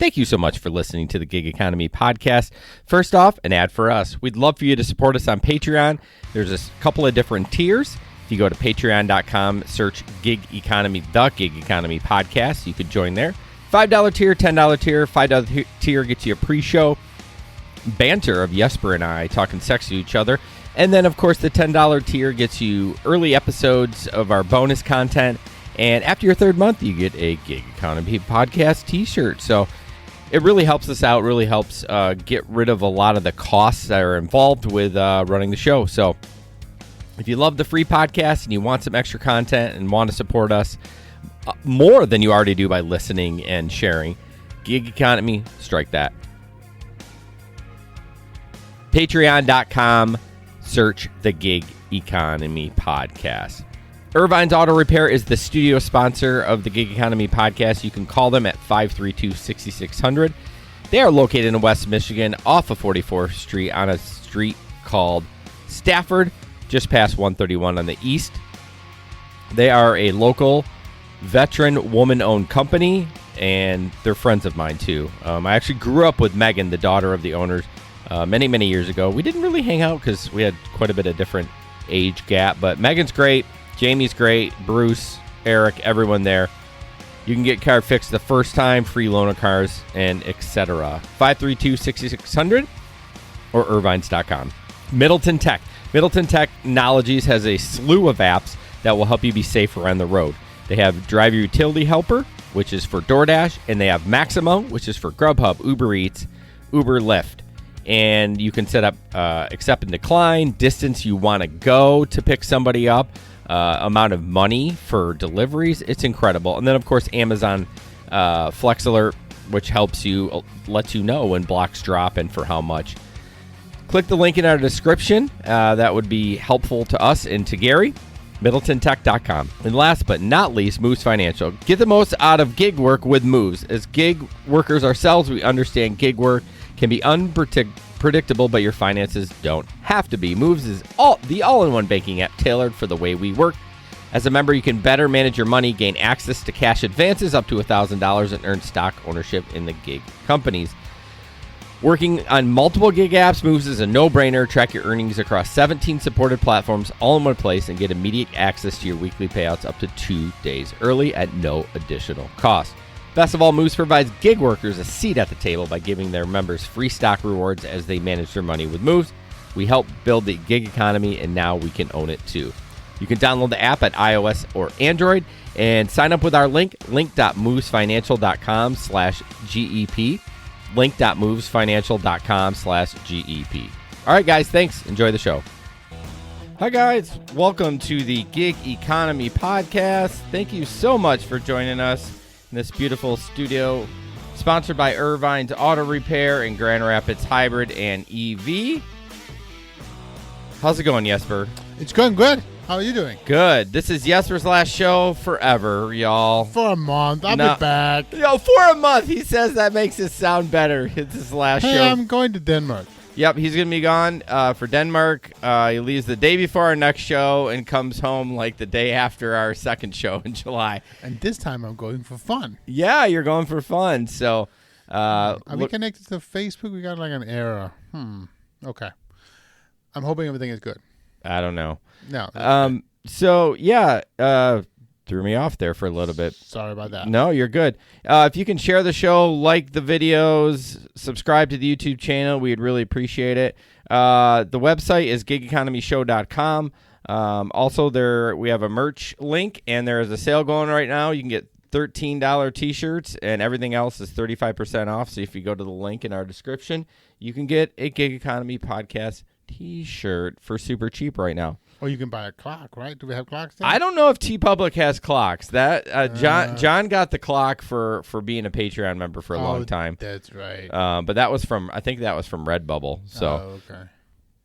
Thank you so much for listening to the Gig Economy podcast. First off, an ad for us. We'd love for you to support us on Patreon. There's a couple of different tiers. If you go to patreon.com, search Gig Economy, the Gig Economy podcast, you could join there. $5 tier, $10 tier. $5 tier gets you a pre-show banter of Jesper and I talking sex to each other. And then, of course, the $10 tier gets you early episodes of our bonus content. And after your third month, you get a Gig Economy podcast t-shirt. So it really helps us out, really helps get rid of a lot of the costs that are involved with running the show. So if you love the free podcast and you want some extra content and want to support us more than you already do by listening and sharing, Gig Economy, strike that. Patreon.com, search the Gig Economy podcast. Irvine's Auto Repair is the studio sponsor of the Gig Economy podcast. You can call them at 532-6600. They are located in West Michigan off of 44th Street on a street called Stafford, just past 131 on the east. They are a local veteran woman-owned company, and they're friends of mine too. I actually grew up with Megan, the daughter of the owners, many, many years ago. We didn't really hang out because we had quite a bit of different age gap, but Megan's great. Jamie's great. Bruce, Eric, everyone there. You can get car fixed the first time, free loaner cars, and etc. 532-6600 or irvines.com. Middleton Tech. Middleton Technologies has a slew of apps that will help you be safer on the road. They have Drive Your Utility Helper, which is for DoorDash, and they have Maximo, which is for Grubhub, Uber Eats, Uber Lyft. And you can set up accept and decline, distance you want to go to pick somebody up, amount of money for deliveries. It's incredible. And then, of course, Amazon Flex Alert, which helps you, lets you know when blocks drop and for how much. Click the link in our description. That would be helpful to us and to Gary. MiddletonTech.com. And last but not least, Moves Financial. Get the most out of gig work with Moves. As gig workers ourselves, we understand gig work can be unpredictable, but your finances don't have to be. Moves is the all-in-one banking app tailored for the way we work. As a member, you can better manage your money, gain access to cash advances up to $1,000, and earn stock ownership in the gig companies. Working on multiple gig apps, Moves is a no-brainer. Track your earnings across 17 supported platforms all in one place and get immediate access to your weekly payouts up to 2 days early at no additional cost. Best of all, Moves provides gig workers a seat at the table by giving their members free stock rewards as they manage their money with Moves. We help build the gig economy, and now we can own it too. You can download the app at iOS or Android and sign up with our link, link.movesfinancial.com/GEP, link.movesfinancial.com/GEP. All right, guys, thanks. Enjoy the show. Hi, guys. Welcome to the Gig Economy podcast. Thank you so much for joining us in this beautiful studio, sponsored by Irvine's Auto Repair and Grand Rapids Hybrid and EV. How's it going, Jesper? It's going good. How are you doing? Good. This is Jesper's last show forever, y'all. For a month. I'll be back. For a month. He says that makes it sound better. It's his last show. I'm going to Denmark. Yep, he's going to be gone for Denmark. He leaves the day before our next show and comes home like the day after our second show in July. And this time I'm going for fun. Yeah, you're going for fun. So, are we connected to Facebook? We got like an error. Okay. I'm hoping everything is good. I don't know. No. So, yeah, threw me off there for a little bit. Sorry about that. No, you're good. If you can share the show, like the videos, subscribe to the YouTube channel, we'd really appreciate it. The website is gigeconomyshow.com. Also, we have a merch link, and there is a sale going right now. You can get $13 t-shirts, and everything else is 35% off. So if you go to the link in our description, you can get a Gig Economy podcast t-shirt for super cheap right now. Or you can buy a clock, right? Do we have clocks there? I don't know if TeePublic has clocks. That John got the clock for being a Patreon member for a long time. That's right. But I think that was from Redbubble. So okay.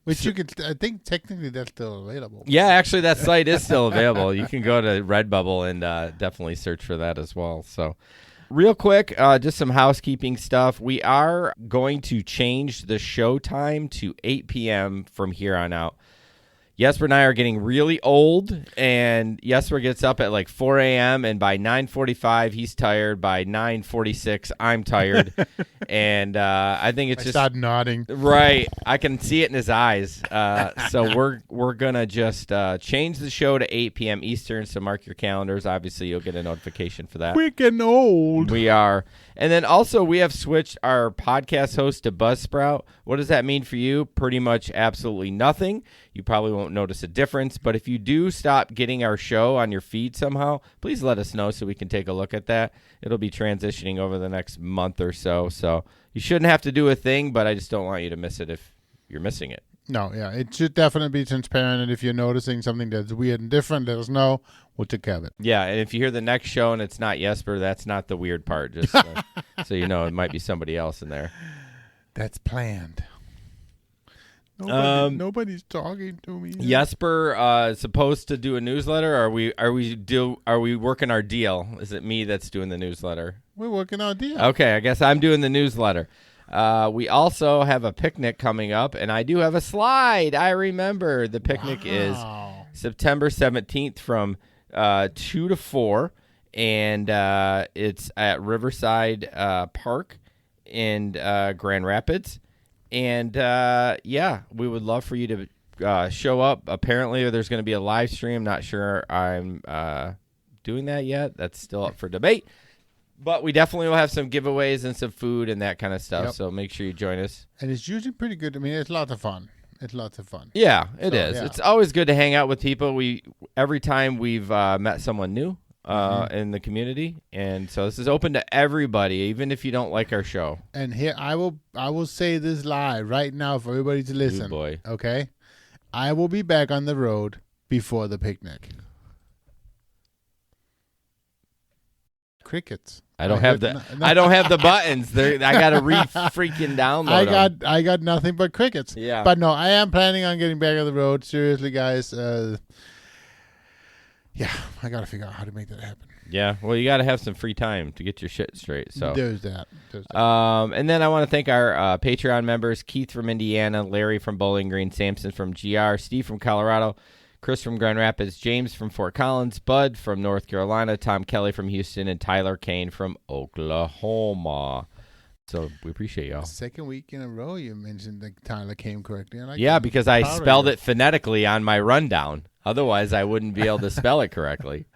Which you could, I think technically that's still available. Yeah, actually that site is still available. You can go to Redbubble and definitely search for that as well. So real quick, just some housekeeping stuff. We are going to change the show time to 8 p.m. from here on out. Jesper and I are getting really old, and Jesper gets up at like 4 a.m., and by 9:45, he's tired. By 9:46, I'm tired. And I think it's I just... start nodding. Right. I can see it in his eyes. So we're going to just change the show to 8 p.m. Eastern, so mark your calendars. Obviously, you'll get a notification for that. We're getting old. We are. And then also, we have switched our podcast host to Buzzsprout. What does that mean for you? Pretty much absolutely nothing. You probably won't notice a difference. But if you do stop getting our show on your feed somehow, please let us know so we can take a look at that. It'll be transitioning over the next month or so. So you shouldn't have to do a thing, but I just don't want you to miss it if you're missing it. No, yeah. It should definitely be transparent. And if you're noticing something that's weird and different, let us know. We'll take care of it. Yeah, and if you hear the next show and it's not Jesper, that's not the weird part. Just so you know, it might be somebody else in there. That's planned. Nobody's talking to me. Jesper is supposed to do a newsletter. Are we working our deal? Is it me that's doing the newsletter? We're working our deal. Okay, I guess I'm doing the newsletter. We also have a picnic coming up, and I do have a slide. I remember the picnic is September 17th from 2 to 4, and it's at Riverside Park in Grand Rapids. And, we would love for you to show up. Apparently, there's going to be a live stream. Not sure I'm doing that yet. That's still up for debate. But we definitely will have some giveaways and some food and that kind of stuff. Yep. So make sure you join us. And it's usually pretty good. I mean, it's lots of fun. Yeah, it is. Yeah. It's always good to hang out with people. Every time we've met someone new in the community, and so this is open to everybody, even if you don't like our show. And here I will say this live right now for everybody to listen. Ooh, boy. Okay, I will be back on the road before the picnic. Crickets. I don't have the buttons. I got to freaking download them. I got nothing but crickets. Yeah. But no, I am planning on getting back on the road. Seriously, guys. I got to figure out how to make that happen. Yeah. Well, you got to have some free time to get your shit straight. So there's that. And then I want to thank our Patreon members: Keith from Indiana, Larry from Bowling Green, Samson from GR, Steve from Colorado, Chris from Grand Rapids, James from Fort Collins, Bud from North Carolina, Tom Kelly from Houston, and Tyler Kane from Oklahoma. So we appreciate y'all. Second week in a row you mentioned that Tyler came correctly. Because I spelled it phonetically on my rundown. Otherwise, I wouldn't be able to spell it correctly.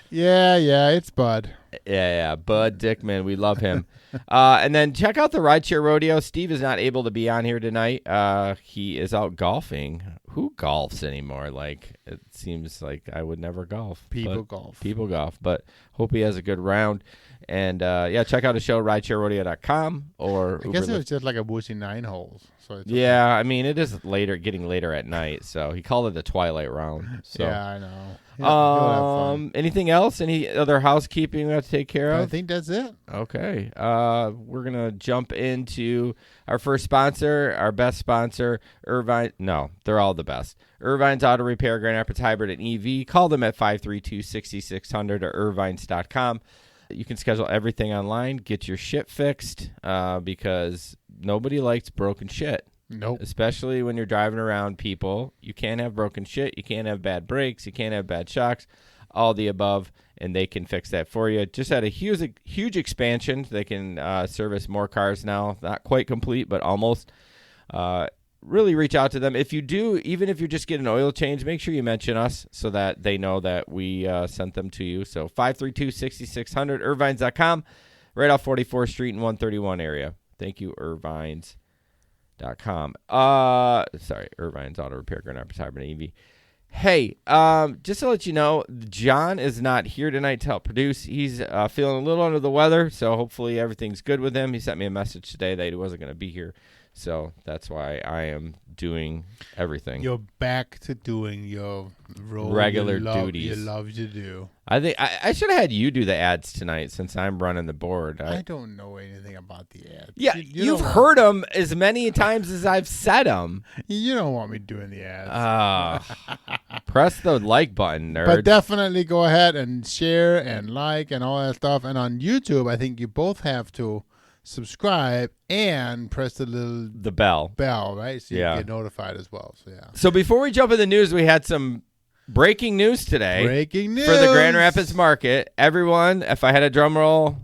Yeah, it's Bud. Yeah, Bud Dickman. We love him. And then check out the Rideshare Rodeo. Steve is not able to be on here tonight. He is out golfing. Who golfs anymore? Like, it seems like I would never golf. People golf. But hope he has a good round. And, check out the show, ridesharerodeo.com. Or I guess it was just like a woozy 9 holes. So it's yeah, I mean, it is getting later at night. So he called it the twilight round. So. Yeah, I know. Yeah, anything else? Any other housekeeping we have to take care of? I think that's it. Okay. We're going to jump into our first sponsor, our best sponsor, Irvine. No, they're all the best. Irvine's Auto Repair, Grand Rapids Hybrid and EV. Call them at 532-6600 or irvines.com. You can schedule everything online. Get your shit fixed because nobody likes broken shit. Nope. Especially when you're driving around people. You can't have broken shit. You can't have bad brakes. You can't have bad shocks. All the above, and they can fix that for you. Just had a huge expansion. They can service more cars now. Not quite complete, but almost. Really reach out to them. If you do, even if you just get an oil change, make sure you mention us so that they know that we sent them to you. So 532-6600, irvines.com, right off 44th Street in 131 area. Thank you, irvines.com. Irvine's Auto Repair, Grand Rapids Hybrid EV. Hey, just to let you know, John is not here tonight to help produce. He's feeling a little under the weather, so hopefully everything's good with him. He sent me a message today that he wasn't going to be here. So that's why I am doing everything. You're back to doing your regular duties. You love to do. I think I should have had you do the ads tonight since I'm running the board. I don't know anything about the ads. Yeah, you've heard them as many times as I've said them. You don't want me doing the ads. Press the like button, nerd. But definitely go ahead and share and like and all that stuff. And on YouTube, I think you both have to subscribe, and press the bell, right? So you can get notified as well. So yeah. So before we jump in the news, we had some breaking news today. Breaking news for the Grand Rapids market. Everyone, if I had a drum roll,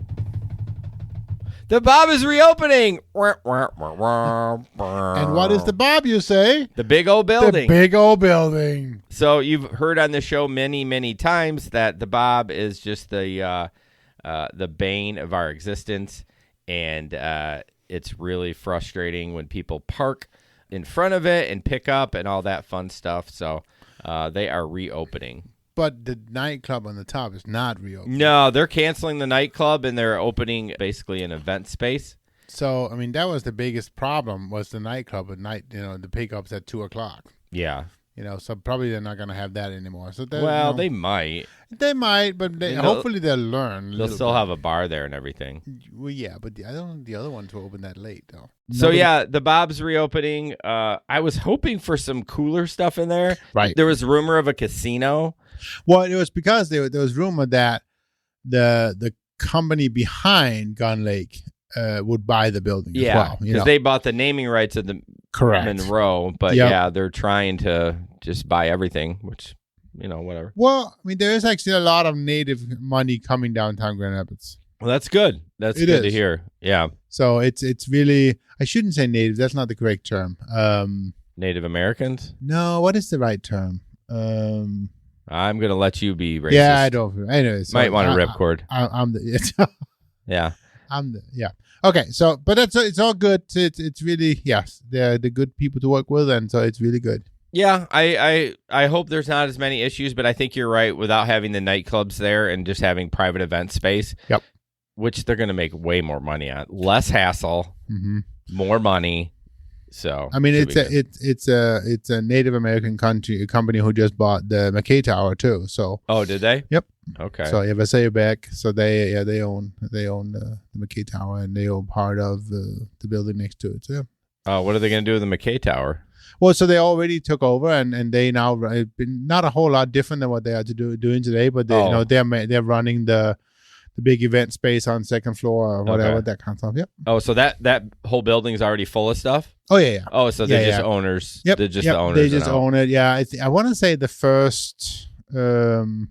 the Bob is reopening. And what is the Bob, you say? The big old building. The big old building. So you've heard on the show many, many times that the Bob is just the bane of our existence. And it's really frustrating when people park in front of it and pick up and all that fun stuff. So they are reopening. But the nightclub on the top is not reopening. No, they're canceling the nightclub and they're opening basically an event space. So, I mean, that was the biggest problem was the nightclub at night, the pickups at 2:00. Yeah. So probably they're not going to have that anymore. So they might. They might, but hopefully they'll learn. They'll still have a bar there and everything. Well, yeah, but I don't think the other ones will open that late, though. So, the Bob's reopening. I was hoping for some cooler stuff in there. Right. There was rumor of a casino. Well, it was because there was rumor that the company behind Gun Lake would buy the building as well. Because they bought the naming rights of the Monroe. But, they're trying to just buy everything, which, whatever. Well, I mean, there is actually a lot of native money coming downtown Grand Rapids. Well, that's good. That's good to hear. Yeah. So it's really, I shouldn't say native. That's not the correct term. Native Americans? No, what is the right term? I'm going to let you be racist. Yeah, I don't. Anyway, so might want a ripcord. I'm the yeah. Okay, so but it's all good. It's really they're the good people to work with, and so it's really good. Yeah, I hope there's not as many issues, but I think you're right. Without having the nightclubs there and just having private event space, which they're going to make way more money on, less hassle, more money. So I mean, it's a Native American company who just bought the McKay Tower too. So did they? Yep. Okay. So if I say it back, so they own the McKay Tower and they own part of the building next to it. So what are they going to do with the McKay Tower? Well, so they already took over and they now not a whole lot different than what they are doing today, but they're running the big event space on second floor or whatever, that kind of stuff. Yep. Oh, so that whole building is already full of stuff? Oh, yeah. Oh, so they're just owners. Yep. They're just the owners. They just own it. Yeah. I want to say the first, I don't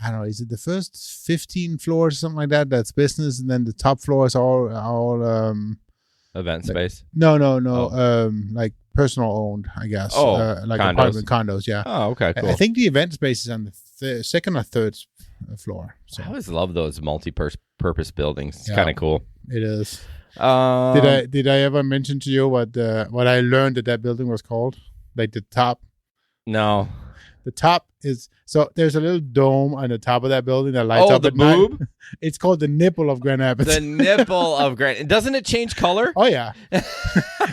know, is it the first 15 floors or something like that? That's business. And then the top floor is all event space? No. Like personal owned, I guess. Like condos. Apartment condos. Yeah. Oh, okay. Cool. I think the event space is on the second or third floor. So I always love those multi-purpose buildings. It's kind of cool. It is. Did I ever mention to you what I learned that building was called? Like the top? No. The top is there's a little dome on the top of that building that lights up the at night. boob? It's called the nipple of Grand Rapids. The nipple of Grand. Doesn't it change color? Oh yeah.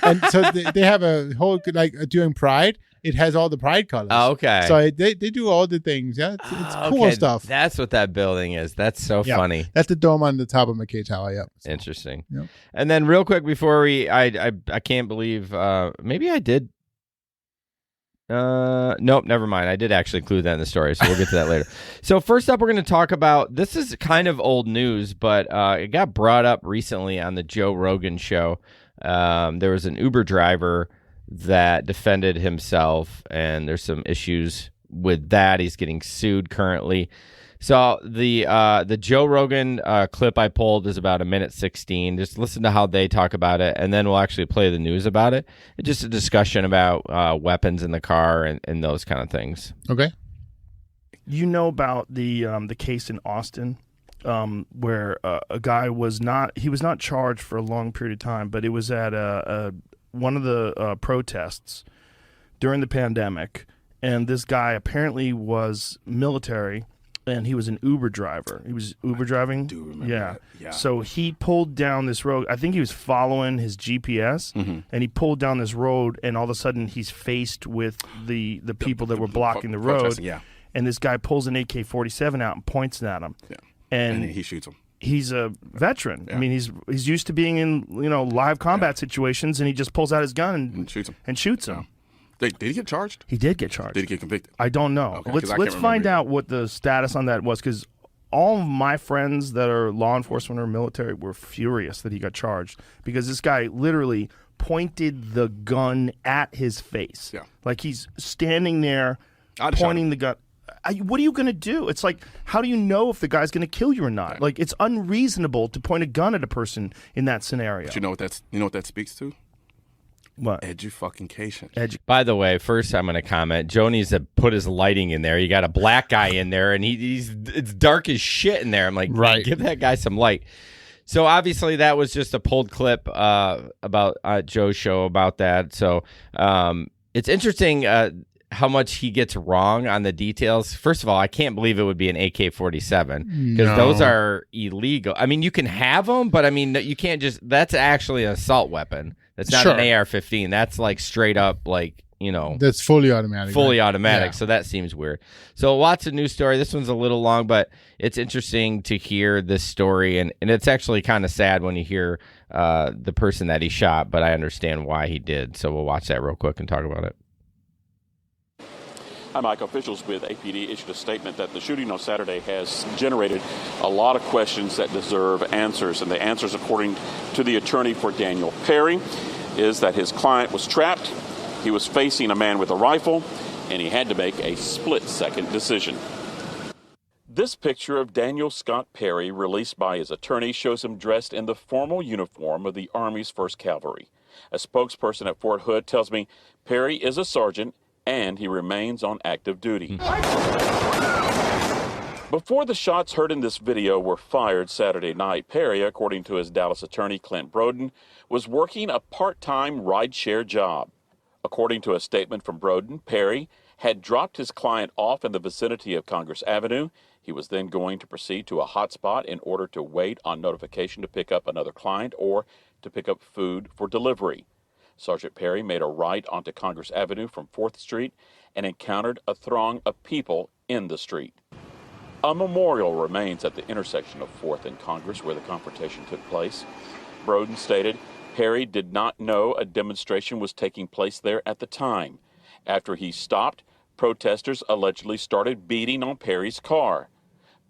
And so they have a whole during Pride. It has all the Pride colors. Oh, okay. So they do all the things. Yeah, it's cool stuff. That's what that building is. That's so funny. That's the dome on the top of McKay Tower. Yeah. Interesting. Yep. And then real quick before I can't believe maybe I did. Nope, never mind. I did actually include that in the story, so we'll get to that later. So first up, we're going to talk about, this is kind of old news, but it got brought up recently on the Joe Rogan show. There was an Uber driver that defended himself, and there's some issues with that. He's getting sued currently. So the Joe Rogan clip I pulled is about 1:16. Just listen to how they talk about it, and then we'll actually play the news about it. It's just a discussion about weapons in the car and those kind of things. Okay. You know about the case in Austin where a guy was not charged for a long period of time, but it was at one of the protests during the pandemic, and this guy apparently was military, and he was an Uber driver. He was Uber driving. I do remember that. Yeah. So he pulled down this road. I think he was following his GPS, and he pulled down this road, and all of a sudden he's faced with the people that were blocking the road. Yeah. And this guy pulls an AK-47 out and points it at him. Yeah. And he shoots him. He's a veteran. Yeah. I mean, he's used to being in live combat situations, and he just pulls out his gun and shoots him. Did he get charged? He did get charged. Did he get convicted? I don't know. Okay, let's find out what the status on that was, because all of my friends that are law enforcement or military were furious that he got charged because this guy literally pointed the gun at his face. Yeah. Like he's standing there I'd shot pointing the gun. What are you going to do? It's like, how do you know if the guy's going to kill you or not? Right. Like, it's unreasonable to point a gun at a person in that scenario. But you know what that speaks to? What? Education. By the way, first I'm going to comment. Joe needs to put his lighting in there. You got a black guy in there, and it's dark as shit in there. I'm like, Right. Give that guy some light. So obviously that was just a pulled clip about Joe's show about that. So it's interesting how much he gets wrong on the details. First of all, I can't believe it would be an AK-47 because those are illegal. I mean, you can have them, but I mean, you can't just. That's actually an assault weapon. That's not an AR-15. That's like straight up, like, you know. That's fully automatic. Fully automatic. Yeah. So that seems weird. So lots of news story. This one's a little long, but it's interesting to hear this story, and it's actually kind of sad when you hear the person that he shot, but I understand why he did. So we'll watch that real quick and talk about it. Hi, Mike. Officials with APD issued a statement that the shooting on Saturday has generated a lot of questions that deserve answers. And the answers, according to the attorney for Daniel Perry, is that his client was trapped, he was facing a man with a rifle, and he had to make a split-second decision. This picture of Daniel Scott Perry, released by his attorney, shows him dressed in the formal uniform of the Army's 1st Cavalry. A spokesperson at Fort Hood tells me Perry is a sergeant and he remains on active duty. Before the shots heard in this video were fired Saturday night, Perry, according to his Dallas attorney Clint Broden, was working a part-time rideshare job. According to a statement from Broden, Perry had dropped his client off in the vicinity of Congress Avenue. He was then going to proceed to a hotspot in order to wait on notification to pick up another client or to pick up food for delivery. Sergeant Perry made a right onto Congress Avenue from 4th Street and encountered a throng of people in the street. A memorial remains at the intersection of 4th and Congress where the confrontation took place. Broden stated Perry did not know a demonstration was taking place there at the time. After he stopped, protesters allegedly started beating on Perry's car.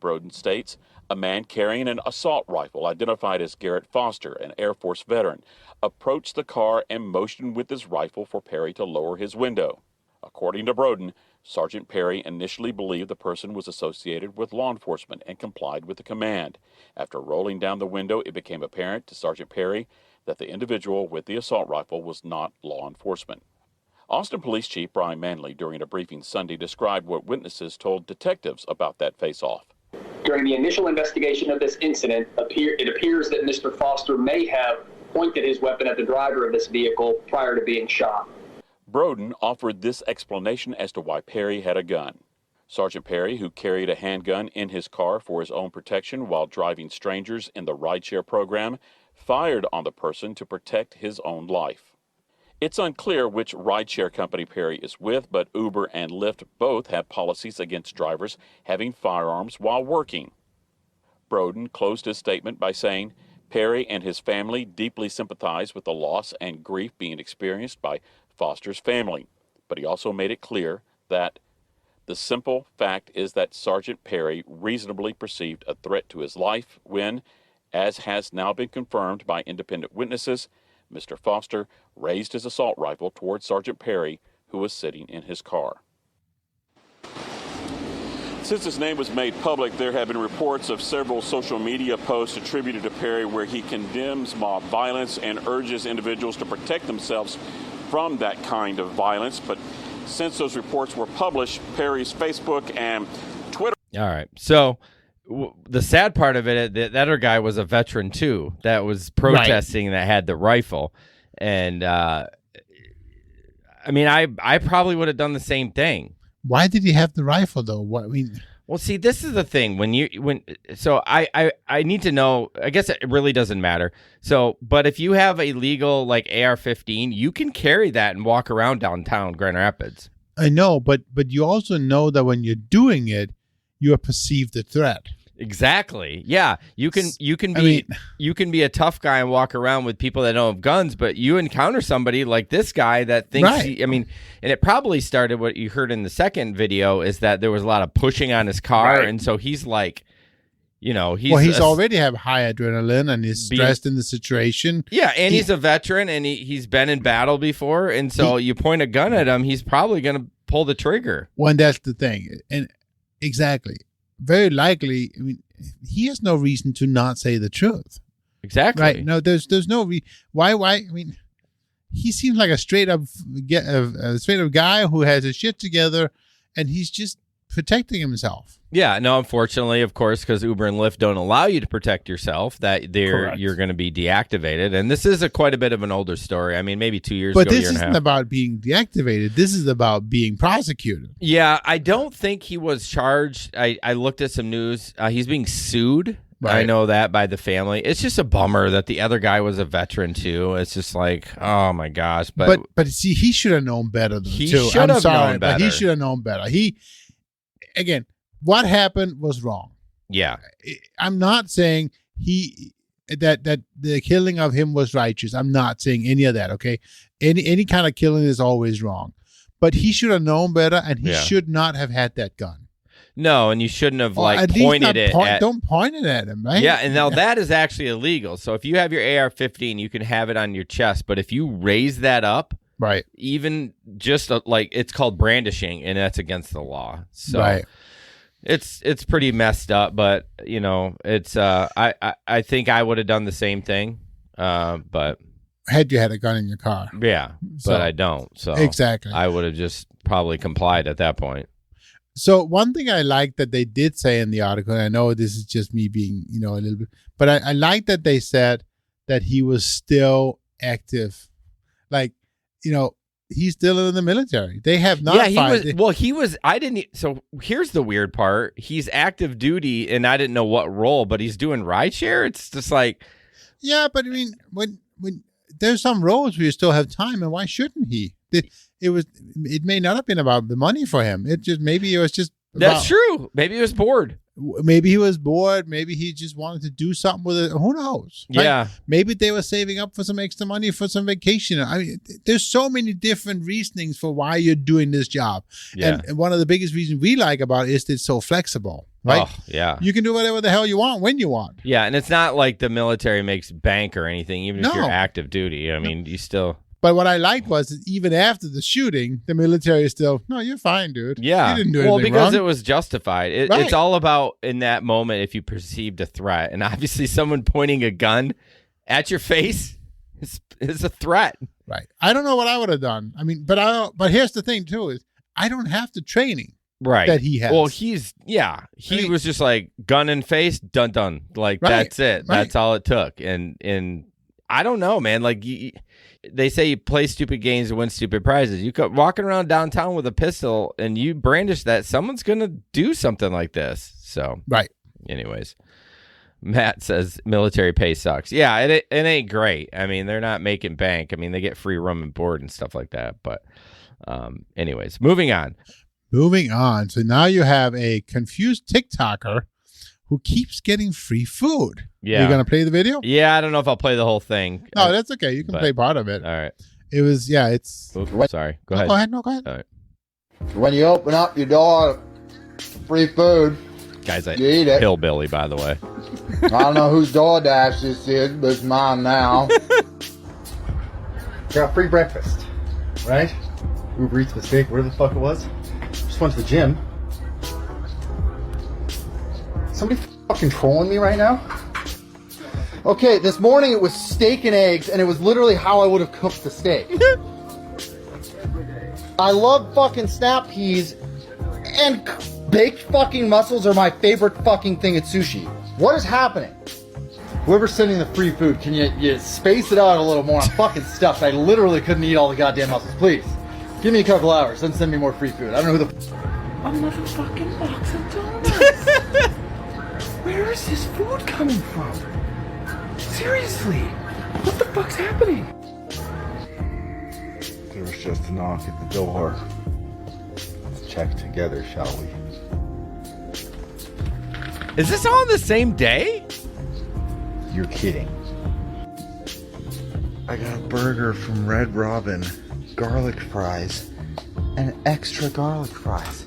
Broden states a man carrying an assault rifle, identified as Garrett Foster, an Air Force veteran, approached the car and motioned with his rifle for Perry to lower his window. According to Broden, Sergeant Perry initially believed the person was associated with law enforcement and complied with the command. After rolling down the window, it became apparent to Sergeant Perry that the individual with the assault rifle was not law enforcement. Austin Police Chief Brian Manley, during a briefing Sunday, described what witnesses told detectives about that face-off. During the initial investigation of this incident, it appears that Mr. Foster may have pointed his weapon at the driver of this vehicle prior to being shot. Broden offered this explanation as to why Perry had a gun. Sergeant Perry, who carried a handgun in his car for his own protection while driving strangers in the rideshare program, fired on the person to protect his own life. It's unclear which rideshare company Perry is with, but Uber and Lyft both have policies against drivers having firearms while working. Broden closed his statement by saying Perry and his family deeply sympathize with the loss and grief being experienced by Foster's family, but he also made it clear that the simple fact is that Sergeant Perry reasonably perceived a threat to his life when, as has now been confirmed by independent witnesses, Mr. Foster raised his assault rifle toward Sergeant Perry, who was sitting in his car. Since his name was made public, there have been reports of several social media posts attributed to Perry where he condemns mob violence and urges individuals to protect themselves from that kind of violence. But since those reports were published, Perry's Facebook and Twitter... All right. So the sad part of it, that other guy was a veteran too, that was protesting, that had the rifle. And I mean, I probably would have done the same thing. Why did he have the rifle though? What I mean, well, see, this is the thing so I need to know. I guess it really doesn't matter. So, but if you have a legal like AR-15, you can carry that and walk around downtown Grand Rapids. I know, but you also know that when you're doing it, you are perceived a threat. Exactly. Yeah, you can be a tough guy and walk around with people that don't have guns, but you encounter somebody like this guy that thinks and it probably started what you heard in the second video is that there was a lot of pushing on his car, and so he's like, you know, he's already have high adrenaline and he's stressed in the situation. Yeah, and he's a veteran and he's been in battle before, and so you point a gun at him, he's probably going to pull the trigger. Well, that's the thing, and exactly, very likely. I mean, he has no reason to not say the truth. Exactly. Right? No, there's no why. I mean, he seems like a straight up guy who has his shit together, and he's just protecting himself. Yeah, no, unfortunately, of course, because Uber and Lyft don't allow you to protect yourself, that you're going to be deactivated. And this is quite a bit of an older story. I mean, maybe 2 years ago, But this isn't about being deactivated. This is about being prosecuted. Yeah, I don't think he was charged. I looked at some news. He's being sued. Right. I know that by the family. It's just a bummer that the other guy was a veteran too. It's just like, oh my gosh. But see, he should have known better. He should have known better. But he should have known better. Again, what happened was wrong. Yeah. I'm not saying that the killing of him was righteous. I'm not saying any of that, okay? Any kind of killing is always wrong. But he should have known better, and he should not have had that gun. No, and you shouldn't have pointed it at... Don't point it at him, right? Yeah, and now that is actually illegal. So if you have your AR-15, you can have it on your chest. But if you raise that up, right, even just it's called brandishing, and that's against the law. So right. It's pretty messed up, but you know, it's I think I would have done the same thing, but had you had a gun in your car, yeah, but I don't. So exactly, I would have just probably complied at that point. So one thing I like that they did say in the article, and I know this is just me being, a little bit, but I like that they said that he was still active. Like, he's still in the military. They have not. Yeah, he was. I didn't. So here's the weird part. He's active duty, and I didn't know what role, but he's doing rideshare. It's just like, yeah, but I mean, when there's some roles where you still have time, and why shouldn't he? It may not have been about the money for him. Maybe it was just. That's true. Maybe he was bored. Maybe he was bored. Maybe he just wanted to do something with it. Who knows? Right? Yeah. Maybe they were saving up for some extra money for some vacation. I mean, there's so many different reasonings for why you're doing this job. Yeah. And one of the biggest reasons we like about it is that it's so flexible. Right? Oh, yeah. You can do whatever the hell you want when you want. Yeah, and it's not like the military makes bank or anything, even if you're active duty. I mean, you still... But what I liked was that even after the shooting, the military is still, no, you're fine, dude. Yeah. You didn't do anything wrong. Because it was justified. Right. It's all about, in that moment, if you perceived a threat. And obviously someone pointing a gun at your face is a threat. Right. I don't know what I would have done. I mean, but here's the thing, too, is I don't have the training that he has. Well, he was just like, gun in face, dun. Like, that's it. Right. That's all it took. And I don't know, man. Like, they say you play stupid games and win stupid prizes. You go walking around downtown with a pistol and you brandish that, someone's going to do something like this. So, right. Anyways, Matt says military pay sucks. Yeah, it ain't great. I mean, they're not making bank. I mean, they get free room and board and stuff like that. But anyways, moving on. So now you have a confused TikToker who keeps getting free food. Yeah. Are you going to play the video? Yeah, I don't know if I'll play the whole thing. No, that's okay. You can play part of it. All right. It was, it's... Oops, sorry. Go ahead. Go ahead. No, go ahead. All right. When you open up your door to free food, guys, you eat it. Hillbilly, by the way. I don't know whose DoorDash this is, but it's mine now. Got free breakfast, right? Uber Eats mistake, whatever the fuck it was. Just went to the gym. Somebody fucking trolling me right now? Okay, this morning it was steak and eggs, and it was literally how I would have cooked the steak. I love fucking snap peas, and baked fucking mussels are my favorite fucking thing at sushi. What is happening? Whoever's sending the free food, can you space it out a little more? I'm fucking stuffed. I literally couldn't eat all the goddamn mussels. Please, give me a couple hours, then send me more free food. I don't know who the... Another fucking box of donuts! Where is this food coming from? Seriously, what the fuck's happening? There was just a knock at the door. Let's check together, shall we? Is this all on the same day? You're kidding. I got a burger from Red Robin, garlic fries, and extra garlic fries.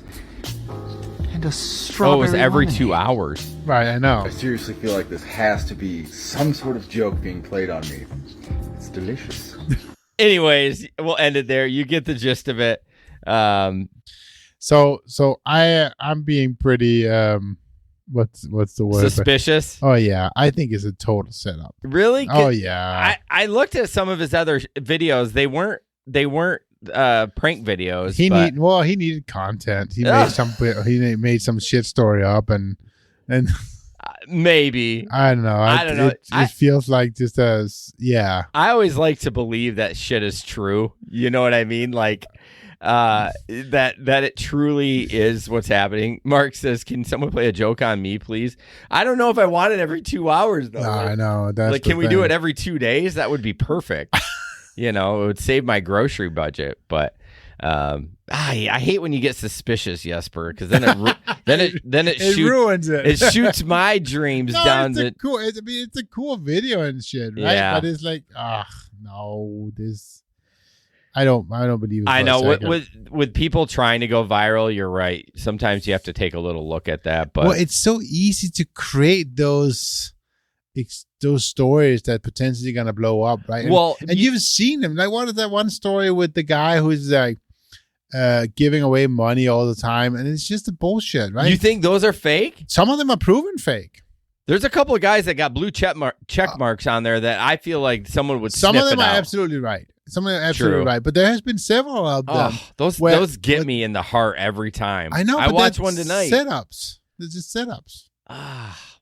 And find a strawberry Oh, it was every lemonade. 2 hours. Right, I know. I seriously feel like this has to be some sort of joke being played on me. It's delicious. Anyways, we'll end it there. You get the gist of it. So I'm being pretty what's the word? Suspicious. Oh yeah, I think it's a total setup. Really? Oh yeah. I looked at some of his other videos. They weren't prank videos. He but needed content. He made some shit story up and maybe. I don't know. I don't know. It feels like just yeah. I always like to believe that shit is true. You know what I mean? Like that it truly is what's happening. Mark says, "Can someone play a joke on me, please?" I don't know if I want it every 2 hours though. No, I know. That's like, can we do it every 2 days? That would be perfect. You know, it would save my grocery budget. But I hate when you get suspicious, Jesper, because then it it ruins it. It shoots my dreams down it's to cool. It's a cool video and shit, right? Yeah. But it's like, no, this. I don't believe it. I for a know second. with people trying to go viral, you're right. Sometimes you have to take a little look at that. But Well, it's so easy to create those stories that potentially gonna blow up, right? Well, and you've seen them. Like, what is that one story with the guy who's like giving away money all the time, and it's just a bullshit, right? You think those are fake? Some of them are proven fake. There's a couple of guys that got blue check marks on there that I feel like someone would. Some sniff of them it are out. absolutely right. Some of them are absolutely True. right. But there has been several of them. Oh, those get me in the heart every time. I know. I but watched that's one tonight. Setups. They're just setups.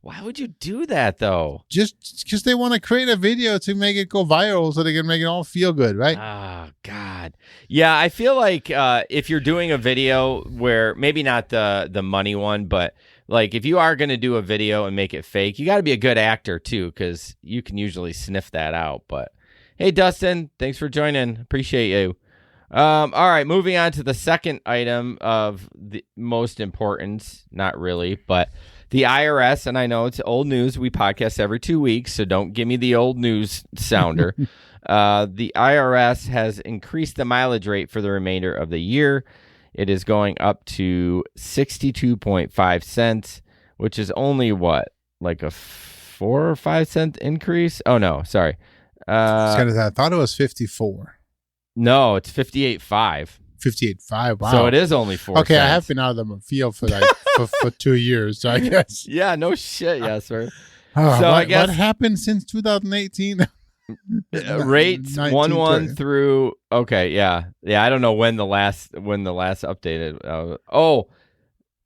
Why would you do that though? Just because they want to create a video to make it go viral so they can make it all feel good, right? Oh, God. Yeah, I feel like if you're doing a video where maybe not the money one, but like if you are going to do a video and make it fake, you got to be a good actor too, because you can usually sniff that out. But hey, Dustin, thanks for joining. Appreciate you. All right, moving on to the second item of the most importance. Not really, but the IRS, and I know it's old news. We podcast every 2 weeks, so don't give me the old news sounder. The IRS has increased the mileage rate for the remainder of the year. It is going up to 62.5 cents, which is only what, like a 4 or 5 cent increase? Oh, no, sorry. I thought it was 54. No, it's 58.5. 58.5. Wow. So it is only 4 Okay, cents. I have been out of the field for like for 2 years, so I guess. Yeah, no shit, yes, sir. Oh, So I what guess happened since 2018? rates 1-1 1920. through. Okay, yeah. I don't know when the last updated.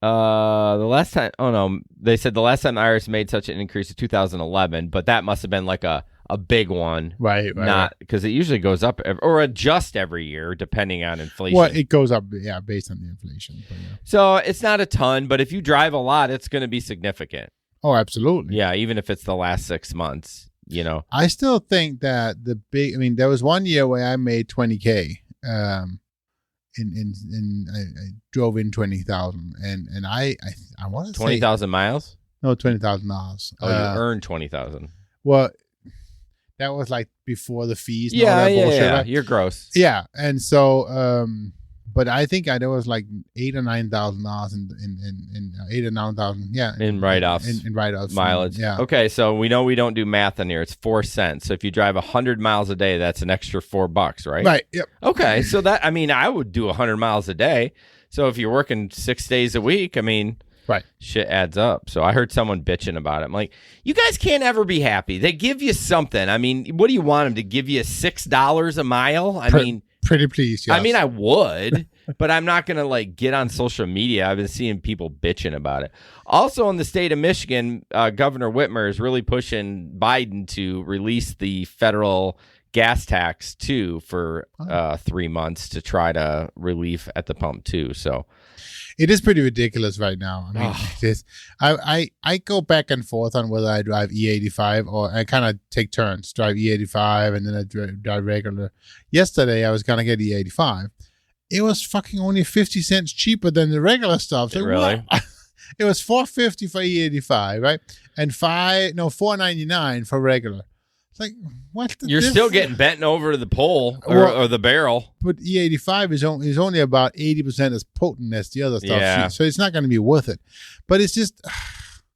The last time. Oh no, they said the last time the IRS made such an increase is 2011, but that must have been like a big one, right. Not because it usually goes up or adjust every year depending on inflation. Well, it goes up, yeah, based on the inflation. But yeah. So it's not a ton, but if you drive a lot, it's going to be significant. Oh, absolutely. Yeah, even if it's the last 6 months, you know. I still think that there was 1 year where I made 20K. I drove in 20,000, and I want to say 20,000 miles. No, $20,000. Oh, you earned 20,000. Well, that was like before the fees. And all that bullshit, Yeah. right? You're gross. Yeah, and so, but I think there was like $8,000 or $9,000 in 8,000 or 9,000. Yeah, In write-offs. In write-offs, Mileage. Yeah. Okay, so we know we don't do math on here. It's 4 cents. So if you drive 100 miles a day, that's an extra $4, right? Right. Yep. Okay, so I would do 100 miles a day. So if you're working 6 days a week, right, shit adds up. So I heard someone bitching about it. I'm like, you guys can't ever be happy. They give you something. What do you want them to give you? $6 a mile? Pretty please. Yes. I would, but I'm not going to get on social media. I've been seeing people bitching about it. Also in the state of Michigan, Governor Whitmer is really pushing Biden to release the federal gas tax too for 3 months to try to relief at the pump too. So it is pretty ridiculous right now. I go back and forth on whether I drive E85 or I kind of take turns, drive E85 and then I drive regular. Yesterday, I was going to get E85. It was fucking only 50 cents cheaper than the regular stuff. So really? It was $4.50 for E85, right? And $4.99 for regular. It's like, what? You're still getting bent over to the pole or the barrel. But E85 is only about 80% as potent as the other stuff. Yeah. So it's not going to be worth it. But it's just...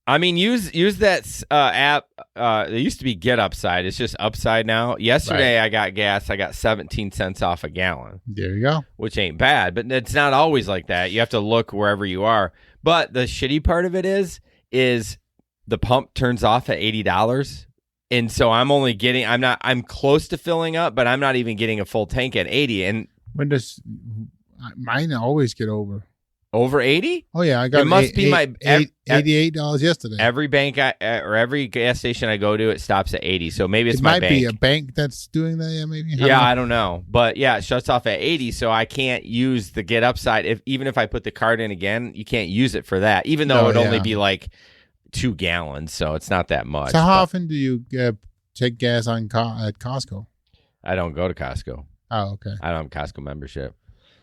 I mean, use that app. It used to be Get Upside. It's just Upside now. Yesterday, I got gas. I got 17 cents off a gallon. There you go. Which ain't bad, but it's not always like that. You have to look wherever you are. But the shitty part of it is the pump turns off at $80. And so I'm close to filling up, but I'm not even getting a full tank at 80. And when does mine always get over 80? Oh yeah, I got. It must be my $88 yesterday. Every bank or every gas station I go to, it stops at 80. So maybe it's it my might bank. be a bank that's doing that. Yeah, maybe. I don't know, but yeah, it shuts off at 80. So I can't use the Get Upside. Even if I put the card in again, you can't use it for that. Even though it would only be like 2 gallons, so it's not that much. So how often do you take gas at Costco? I don't go to Costco. Oh, okay. I don't have Costco membership.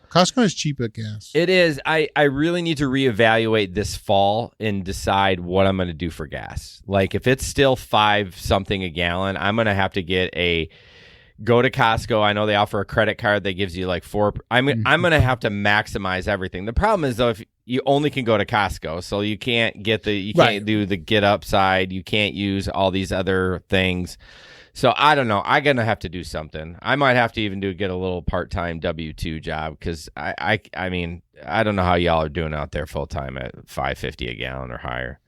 Costco is cheap at gas. It is. I really need to reevaluate this fall and decide what I'm going to do for gas. Like if it's still $5 something a gallon, I'm going to have to go to Costco. I know they offer a credit card that gives you like 4. I'm going to have to maximize everything. The problem is though, if you only can go to Costco, so you can't can't do the Get Upside. You can't use all these other things. So I don't know. I'm gonna have to do something. I might have to even get a little part-time W-2 job because I mean I don't know how y'all are doing out there full-time at $5.50 a gallon or higher.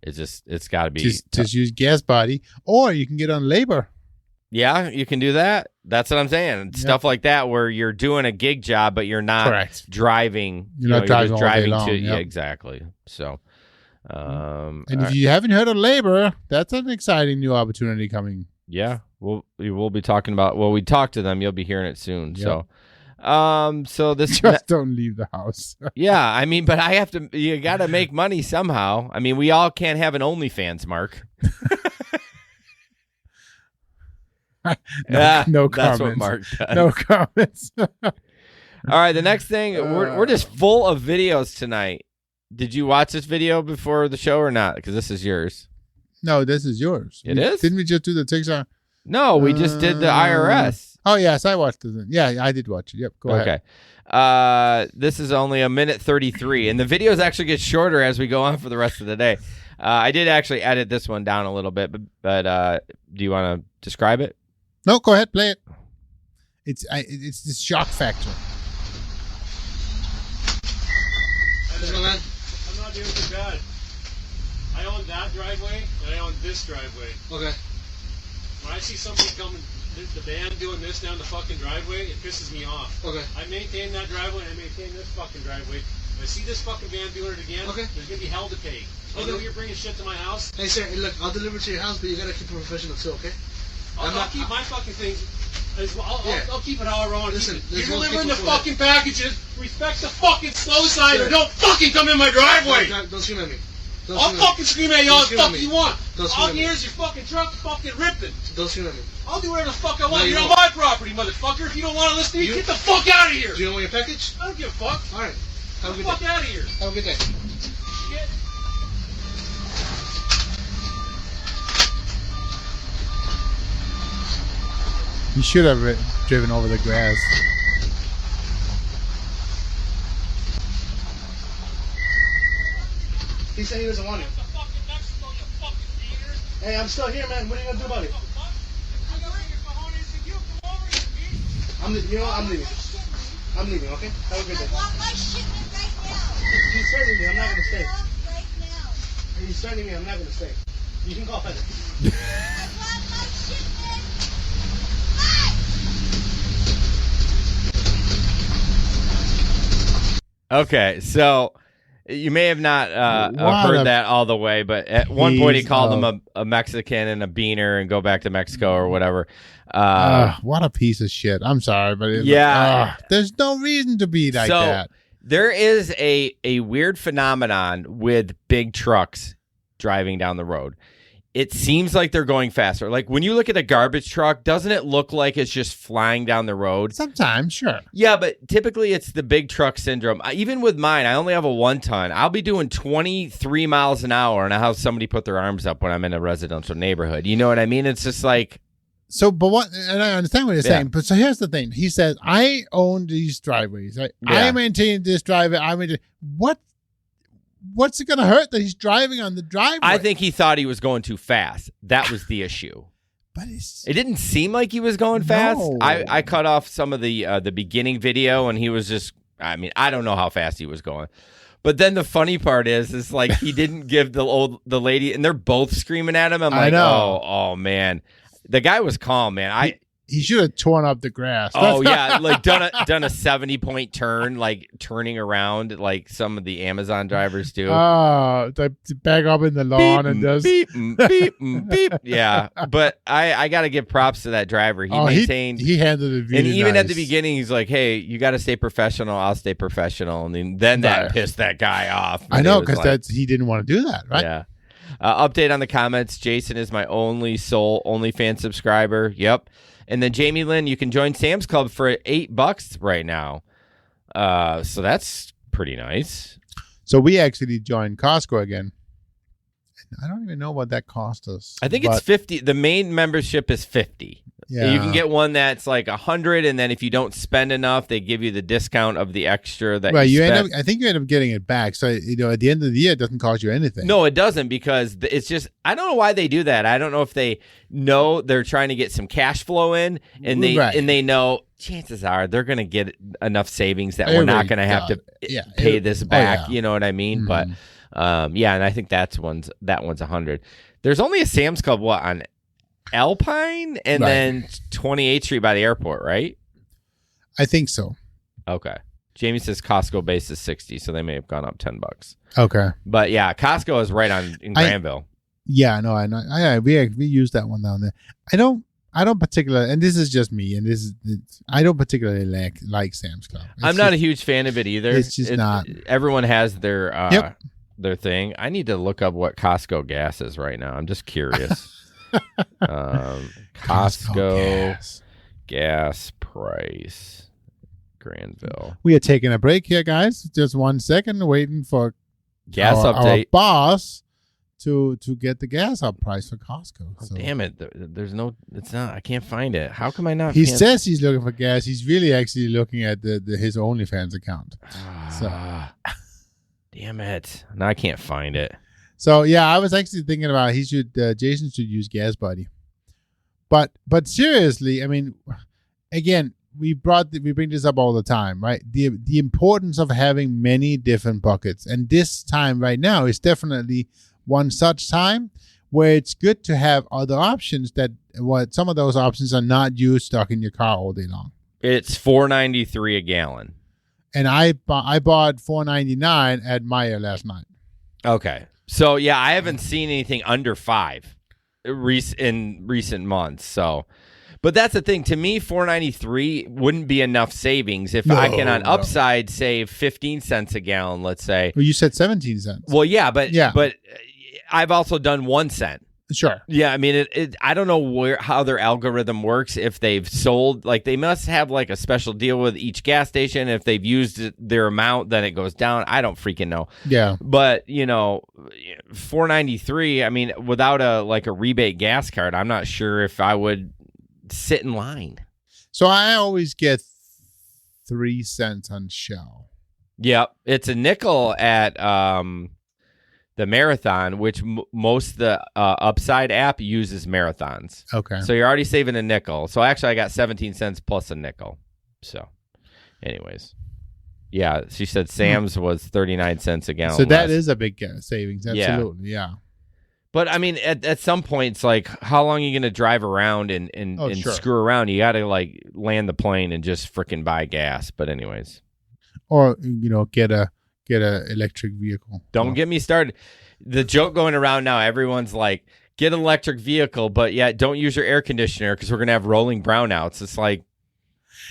It's got to be just use Gas Body, or you can get on labor. Yeah, you can do that. That's what I'm saying. Stuff like that where you're doing a gig job, but you're not driving. You're not driving all day to. long. Yeah, exactly. So, and if you haven't heard of labor, that's an exciting new opportunity coming. Yeah, we'll be talking about. Well, we talked to them. You'll be hearing it soon. Yep. So this just don't leave the house. Yeah, I mean, but I have to. You got to make money somehow. I mean, we all can't have an OnlyFans, Mark. No comments. That's what Mark does. No comments. All right, the next thing, we're just full of videos tonight. Did you watch this video before the show or not? Because this is yours. No, this is yours. It is? Didn't we just do the TikTok? No, we just did the IRS. Oh, yes, I watched it. Yeah, I did watch it. Yep, go ahead. Okay. This is only 1:33, and the videos actually get shorter as we go on for the rest of the day. I did actually edit this one down a little bit, but do you want to describe it? No, go ahead, play it. It's the shock factor. I'm not doing too bad. I own that driveway and I own this driveway. Okay. When I see somebody coming, the van doing this down the fucking driveway, it pisses me off. Okay. I maintain that driveway and I maintain this fucking driveway. If I see this fucking van doing it again, there's gonna be hell to pay. I know you're bringing shit to my house. Hey sir, look, I'll deliver to your house, but you gotta keep it professional too, okay? I'll keep my fucking things. I'll keep it however I want. Listen, you're delivering the fucking packages. Respect the fucking slow sign, or don't fucking come in my driveway. Don't scream at me. I'll fucking scream at you all the fuck you want. All me. here's your fucking truck fucking ripping. Don't scream at me. I'll do whatever the fuck I want. You're on my property, motherfucker. If you don't want to listen to me, get the fuck out of here. Do you want your package? I don't give a fuck. All right. Get the fuck out of here. Have a good day. Shit. You should have driven over the grass. He said he doesn't want it. Hey, I'm still here, man. What are you gonna do about it? I'm leaving. I'm leaving, okay? Have a good day. I want my shipment right now. He's threatening me. I'm not gonna stay. Right now. He's threatening me. I'm not gonna stay. You can call FedEx. I want my shipment. Okay, so you may have not heard that all the way, but at one point he called him a Mexican and a beaner and go back to Mexico or whatever. What a piece of shit. I'm sorry, but there's no reason to be like that. There is a weird phenomenon with big trucks driving down the road. it seems like they're going faster. Like when you look at a garbage truck, doesn't it look like it's just flying down the road? Sometimes, sure. Yeah, but typically it's the big truck syndrome. Even with mine, I only have a 1-ton. I'll be doing 23 miles an hour, and I have somebody put their arms up when I'm in a residential neighborhood. You know what I mean? It's just like... So, but what, and I understand what you're saying, but so here's the thing. He says, I own these driveways. Right? Yeah. I maintain this driveway. What's it going to hurt that he's driving on the driveway? I think he thought he was going too fast. That was the issue. But it didn't seem like he was going fast. No. I cut off some of the beginning video, and he was just, I mean, I don't know how fast he was going. But then the funny part is like he didn't give the lady, and they're both screaming at him. I'm like, oh man. The guy was calm, man. He should have torn up the grass. Oh yeah, like done a 70-point turn, like turning around, like some of the Amazon drivers do. Oh, they back up in the lawn and does beep, beep, beep. Yeah, but I got to give props to that driver. He maintained. He handled it really and even nice. at the beginning, he's like, "Hey, you got to stay professional. I'll stay professional." And then that pissed that guy off. I know, because he didn't want to do that, right? Yeah. Update on the comments. Jason is my only OnlyFans subscriber. Yep. And then Jamie Lynn, you can join Sam's Club for $8 right now. So that's pretty nice. So we actually joined Costco again. I don't even know what that cost us. I think it's 50. The main membership is 50. Yeah. You can get one that's like 100, and then if you don't spend enough, they give you the discount of the extra that you spent. I think you end up getting it back. So at the end of the year, it doesn't cost you anything. No, it doesn't, because it's just, I don't know why they do that. I don't know if they know they're trying to get some cash flow in, and they know chances are they're going to get enough savings that we're not going to have to pay this back. You know what I mean? Mm-hmm. But and I think that one's 100. There's only a Sam's Club on Alpine and then 28th Street by the airport, right? I think so. Okay. Jamie says Costco base is 60, so they may have gone up $10. Okay. But yeah, Costco is right in Granville. I know. We use that one down there. I don't particularly, and this is just me, and I don't particularly like Sam's Club. I'm not a huge fan of it either. It's just not. Everyone has their their thing. I need to look up what Costco gas is right now. I'm just curious. Costco gas price, Granville. We are taking a break here, guys. Just 1 second, waiting for gas update. Our boss to get the gas up price for Costco. So. Damn it! There's no. It's not. I can't find it. How come I not? He says he's looking for gas. He's really actually looking at his OnlyFans account. Damn it! Now I can't find it. So yeah, I was actually thinking about Jason should use Gas Buddy, but seriously, I mean, again, we bring this up all the time, right? The importance of having many different buckets, and this time right now is definitely one such time where it's good to have other options some of those options are not used stuck in your car all day long. It's $4.93 a gallon, and I bought $4.99 at Meijer last night. Okay. So, yeah, I haven't seen anything under $5 in recent months. So, but that's the thing. To me, $4.93 wouldn't be enough savings if I can on upside save 15 cents a gallon, let's say. Well, you said 17 cents. Well, but I've also done 1 cent. Sure. Yeah, I mean, I don't know how their algorithm works. If they've sold, like, they must have like a special deal with each gas station. If they've used their amount, then it goes down. I don't freaking know. Yeah. But $4.93. I mean, without a rebate gas card, I'm not sure if I would sit in line. So I always get 3 cents on Shell. Yep, it's a nickel at the Marathon, which most of the Upside app uses marathons. Okay. So you're already saving a nickel. So actually I got 17 cents plus a nickel. So anyways. Yeah, she said Sam's was 39 cents a gallon. So that is a big savings. Absolutely. Yeah. But I mean, at some point, it's like, how long are you going to drive around and sure. screw around? You got to land the plane and just freaking buy gas. But anyways. Or, get a electric vehicle. Don't get me started. The joke going around now, everyone's like, get an electric vehicle, but yet don't use your air conditioner because we're going to have rolling brownouts. It's like,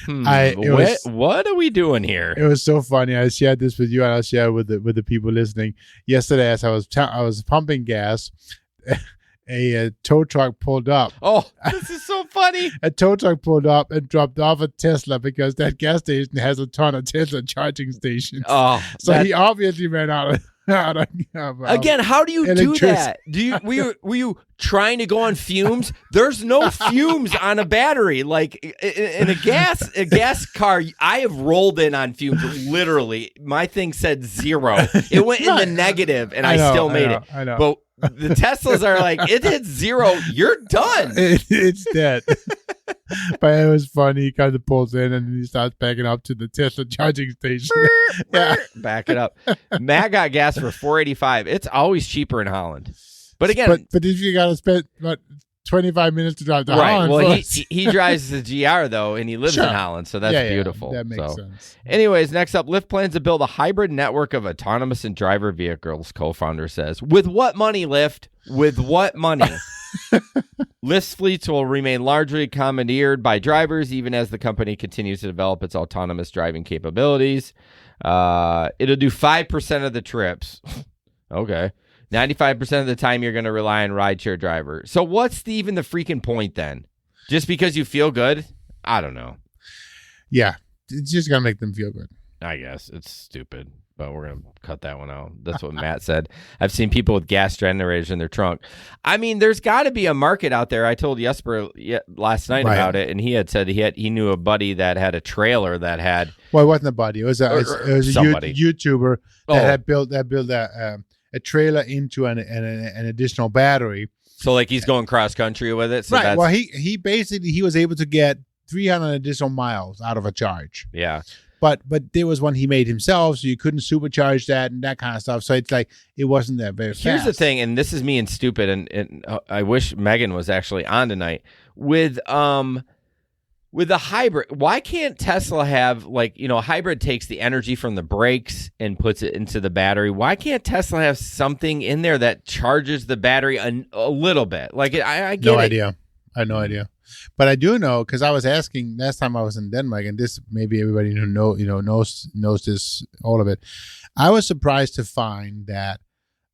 what are we doing here? It was so funny. I shared this with you, and I'll share with the people listening. Yesterday, as I was pumping gas, a tow truck pulled up. Oh, this is so funny. A tow truck pulled up and dropped off a Tesla because that gas station has a ton of Tesla charging stations. Oh, so he obviously ran out of again, how do you do that? Were you trying to go on fumes? There's no fumes on a battery. Like in a gas car, I have rolled in on fumes. Literally, my thing said 0. It went in the negative, and I still made it. I know. But the Teslas are like, it hit 0. You're done. It's dead. But it was funny. He kind of pulls in and he starts backing up to the Tesla charging station. Yeah, back it up. Matt got gas for $4.85. It's always cheaper in Holland. But again, but if you got to spend 25 minutes to drive to Holland. Well, he drives the GR though, and he lives in Holland, so that's beautiful. That makes sense. Anyways, next up, Lyft plans to build a hybrid network of autonomous and driver vehicles. Co-founder says, "With what money, Lyft? With what money?" Lyft's fleets will remain largely commandeered by drivers, even as the company continues to develop its autonomous driving capabilities. It'll do 5% of the trips. Okay. 95% of the time you're going to rely on rideshare driver. So what's even the freaking point then? Just because you feel good? I don't know. Yeah. It's just going to make them feel good. I guess. It's stupid. But we're going to cut that one out. That's what Matt said. I've seen people with gas generators in their trunk. I mean, there's got to be a market out there. I told Jesper last night about it, and he had said he knew a buddy that had a trailer that had... Well, it wasn't a buddy. It was a YouTuber that had built a trailer into an additional battery. So like he's going cross country with it. So right. Well, he basically was able to get 300 additional miles out of a charge. Yeah. But there was one he made himself, so you couldn't supercharge that and that kind of stuff. So it's like it wasn't that very fast. Here's the thing, and this is me and stupid, and I wish Megan was actually on tonight with the hybrid. Why can't Tesla have a hybrid takes the energy from the brakes and puts it into the battery? Why can't Tesla have something in there that charges the battery a little bit? Like I get no idea. I have no idea. But I do know because I was asking last time I was in Denmark, and this maybe everybody who knows this all of it. I was surprised to find that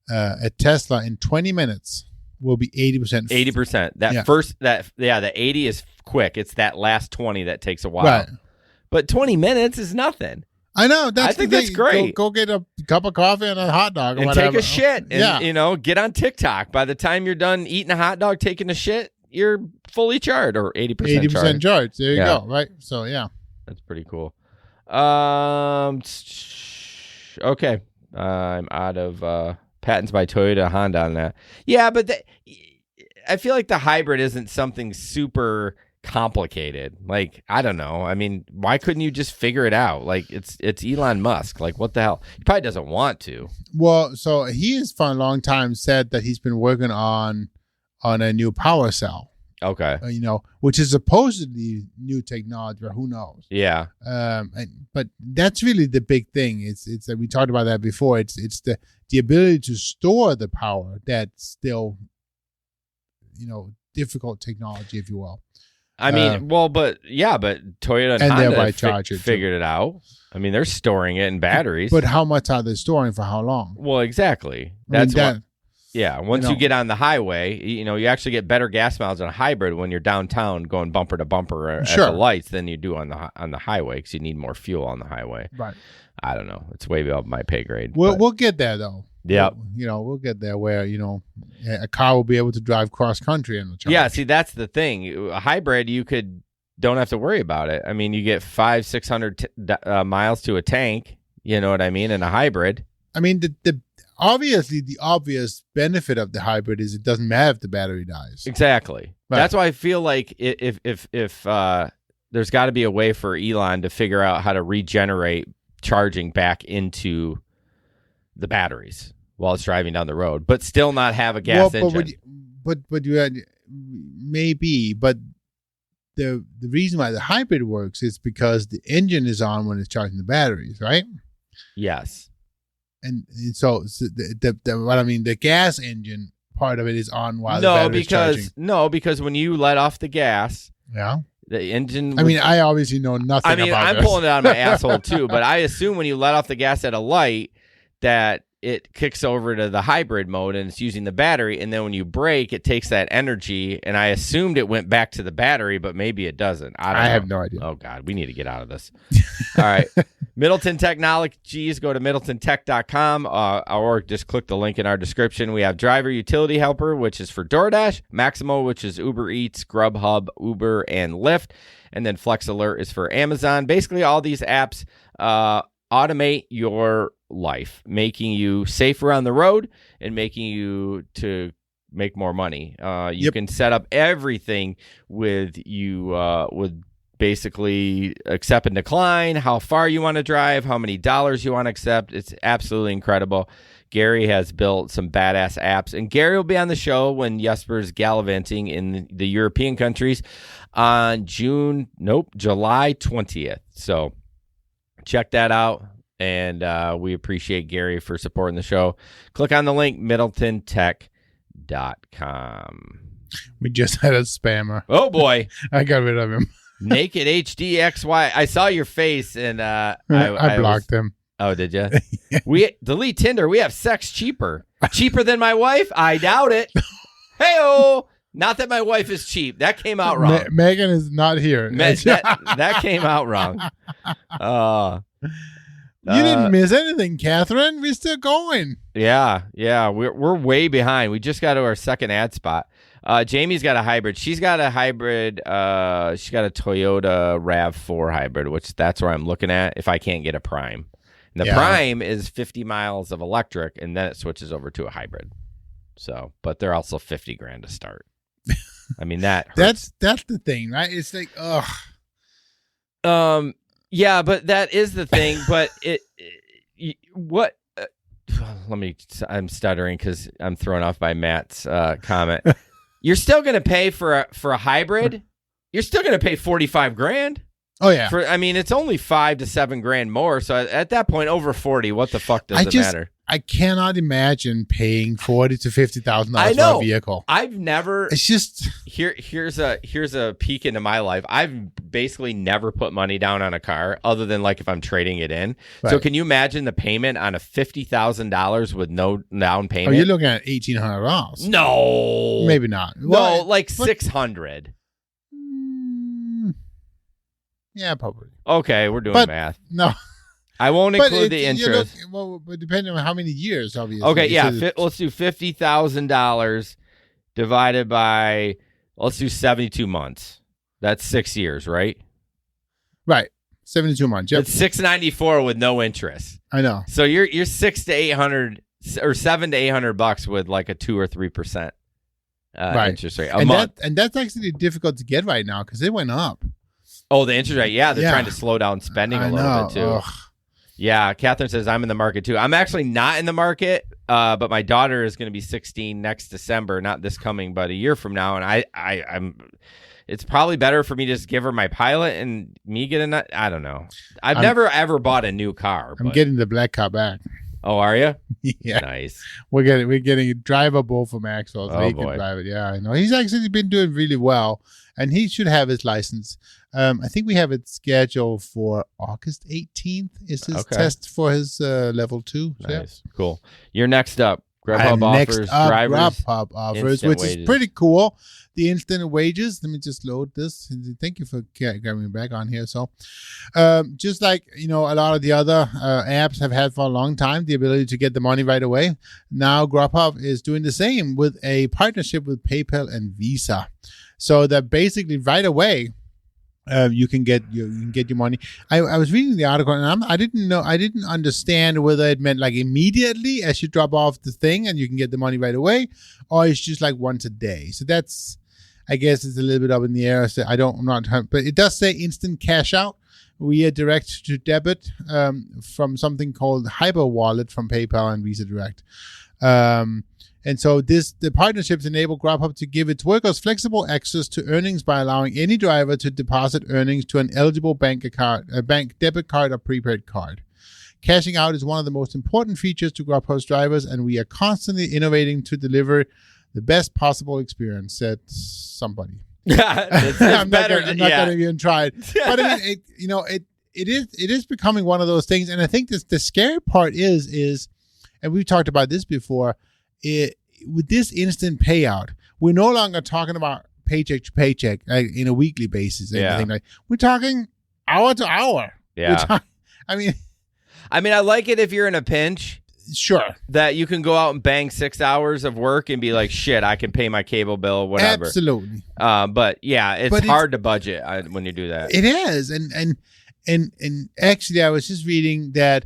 a Tesla in 20 minutes will be 80%. 80%. The 80 is quick. It's that last 20 that takes a while. Right. But 20 minutes is nothing. I know. I think that's great. Go get a cup of coffee and a hot dog and whatever. Take a shit. And, get on TikTok. By the time you're done eating a hot dog, taking a shit, you're fully charged or 80% charged. 80% charged. There you go. Right. So, yeah. That's pretty cool. Okay. I'm out of patents by Toyota, Honda on that. Yeah, but I feel like the hybrid isn't something super complicated. Like, I don't know. I mean, why couldn't you just figure it out? Like, it's Elon Musk. Like, what the hell? He probably doesn't want to. Well, so he has for a long time said that he's been working on a new power cell. Okay. Which is supposedly new technology, but who knows? Yeah. But that's really the big thing. It's we talked about that before. It's the ability to store the power that's still, difficult technology, if you will. I mean, but Toyota and Honda figured it out. I mean, they're storing it in batteries. But how much are they storing for how long? Well, exactly. That's what. Yeah, once you get on the highway, you actually get better gas miles on a hybrid when you're downtown going bumper to bumper at the lights than you do on the highway because you need more fuel on the highway. Right. I don't know. It's way above my pay grade. We'll get there though. Yeah. We'll get there where a car will be able to drive cross country in the charge. Yeah. See, that's the thing. A hybrid, don't have to worry about it. I mean, you get 500-600 miles to a tank. You know what I mean? In a hybrid. I mean, obviously, the obvious benefit of the hybrid is it doesn't matter if the battery dies. Exactly. Right. That's why I feel like if there's got to be a way for Elon to figure out how to regenerate charging back into the batteries while it's driving down the road, but still not have a gas engine. But you had maybe, but the reason why the hybrid works is because the engine is on when it's charging the batteries, right? Yes. And so the gas engine part of it is on while the battery is charging. No, because when you let off the gas, the engine. I obviously know nothing. I'm pulling it out of my asshole too, but I assume when you let off the gas at a light, that it kicks over to the hybrid mode and it's using the battery. And then when you brake, it takes that energy. And I assumed it went back to the battery, but maybe it doesn't. I don't know. have no idea. Oh, God. We need to get out of this. All right. Middleton Technologies. Go to middletontech.com or just click the link in our description. We have Driver Utility Helper, which is for DoorDash, Maximo, which is Uber Eats, Grubhub, Uber, and Lyft. And then Flex Alert is for Amazon. Basically, all these apps automate your life, making you safer on the road and making you to make more money. You can set up everything with basically accept and decline, how far you want to drive, how many dollars you want to accept. It's absolutely incredible. Gary has built some badass apps, and Gary will be on the show when Jesper's gallivanting in the European countries on July 20th. So check that out. And we appreciate Gary for supporting the show. Click on the link, middletontech.com. We just had a spammer. Oh, boy. I got rid of him. Naked HDXY. I saw your face, and I blocked him. Oh, did you? We delete Tinder. We have sex cheaper. Cheaper than my wife? I doubt it. Hey-oh. Not that my wife is cheap. That came out wrong. Megan is not here. That came out wrong. You didn't miss anything, Catherine. We're still going. Yeah. We're way behind. We just got to our second ad spot. Jamie's got a hybrid. She's got a hybrid. She's got a Toyota RAV4 hybrid, which that's where I'm looking at if I can't get a Prime. And the Prime is 50 miles of electric, and then it switches over to a hybrid. So, but they're also $50,000 to start. I mean, that hurts. That's the thing, right? It's like, ugh. Yeah, but that is the thing. But I'm stuttering because I'm thrown off by Matt's comment. You're still going to pay for a hybrid. You're still going to pay $45,000. Oh yeah. It's only $5,000 to $7,000 more. So at that point, over 40, what the fuck does it matter? I cannot imagine paying $40,000 to $50,000 for a vehicle. I've never. It's just here's a peek into my life. I've basically never put money down on a car other than like if I'm trading it in. Right. So can you imagine the payment on a $50,000 with no down payment? Oh, you're looking at $1,800. No, maybe not. No, like $600. Yeah, probably. Okay, we're doing math. No. I won't include the interest. But depending on how many years, obviously. Okay, yeah. Let's do $50,000 divided by, let's do 72 months. That's 6 years, right? Right. 72 months. Yep. It's $694 with no interest. I know. So you're $600 to $800 or $700 to $800 with like a 2 or 3% interest rate a month. And that's actually difficult to get right now because it went up. Oh, the interest rate. Yeah, they're trying to slow down spending a little bit too. Ugh. Yeah, Catherine says I'm in the market too. I'm actually not in the market, but my daughter is going to be 16 next December, not this coming, but a year from now. And I'm. It's probably better for me to just give her my Pilot and me get a. I don't know. I've never ever bought a new car. I'm getting the black car back. Oh, are you? Yeah. Nice. We're getting a drivable for Maxwell so he can drive it. Yeah, I know. He's actually been doing really well, and he should have his license. I think we have it scheduled for August 18th. Is his test for his level 2? So nice. Yeah. Cool. You're next up. Grubhub offers drivers. Grubhub offers, which is pretty cool. The instant wages. Let me just load this. Thank you for getting me back on here. So, just like a lot of the other apps have had for a long time, the ability to get the money right away. Now, Grubhub is doing the same with a partnership with PayPal and Visa. So that basically right away, you can get your money. I was reading the article and I didn't understand whether it meant like immediately as you drop off the thing and you can get the money right away, or it's just like once a day. So that's, I guess it's a little bit up in the air. So but it does say instant cash out via direct to debit from something called Hyper Wallet from PayPal and Visa Direct. And so the partnerships enable Grubhub to give its workers flexible access to earnings by allowing any driver to deposit earnings to an eligible bank debit card or prepaid card. Cashing out is one of the most important features to Grubhub's drivers, and we are constantly innovating to deliver the best possible experience, said somebody. I'm not going to even try it. But I mean, it is becoming one of those things, and I think the scary part is and we've talked about this before, with this instant payout, we're no longer talking about paycheck to paycheck in a weekly basis. We're talking hour to hour. Yeah. I mean, I like it if you're in a pinch. Sure. That you can go out and bang 6 hours of work and be like, shit, I can pay my cable bill, whatever. Absolutely. But yeah, it's hard to budget when you do that. It is. And actually, I was just reading that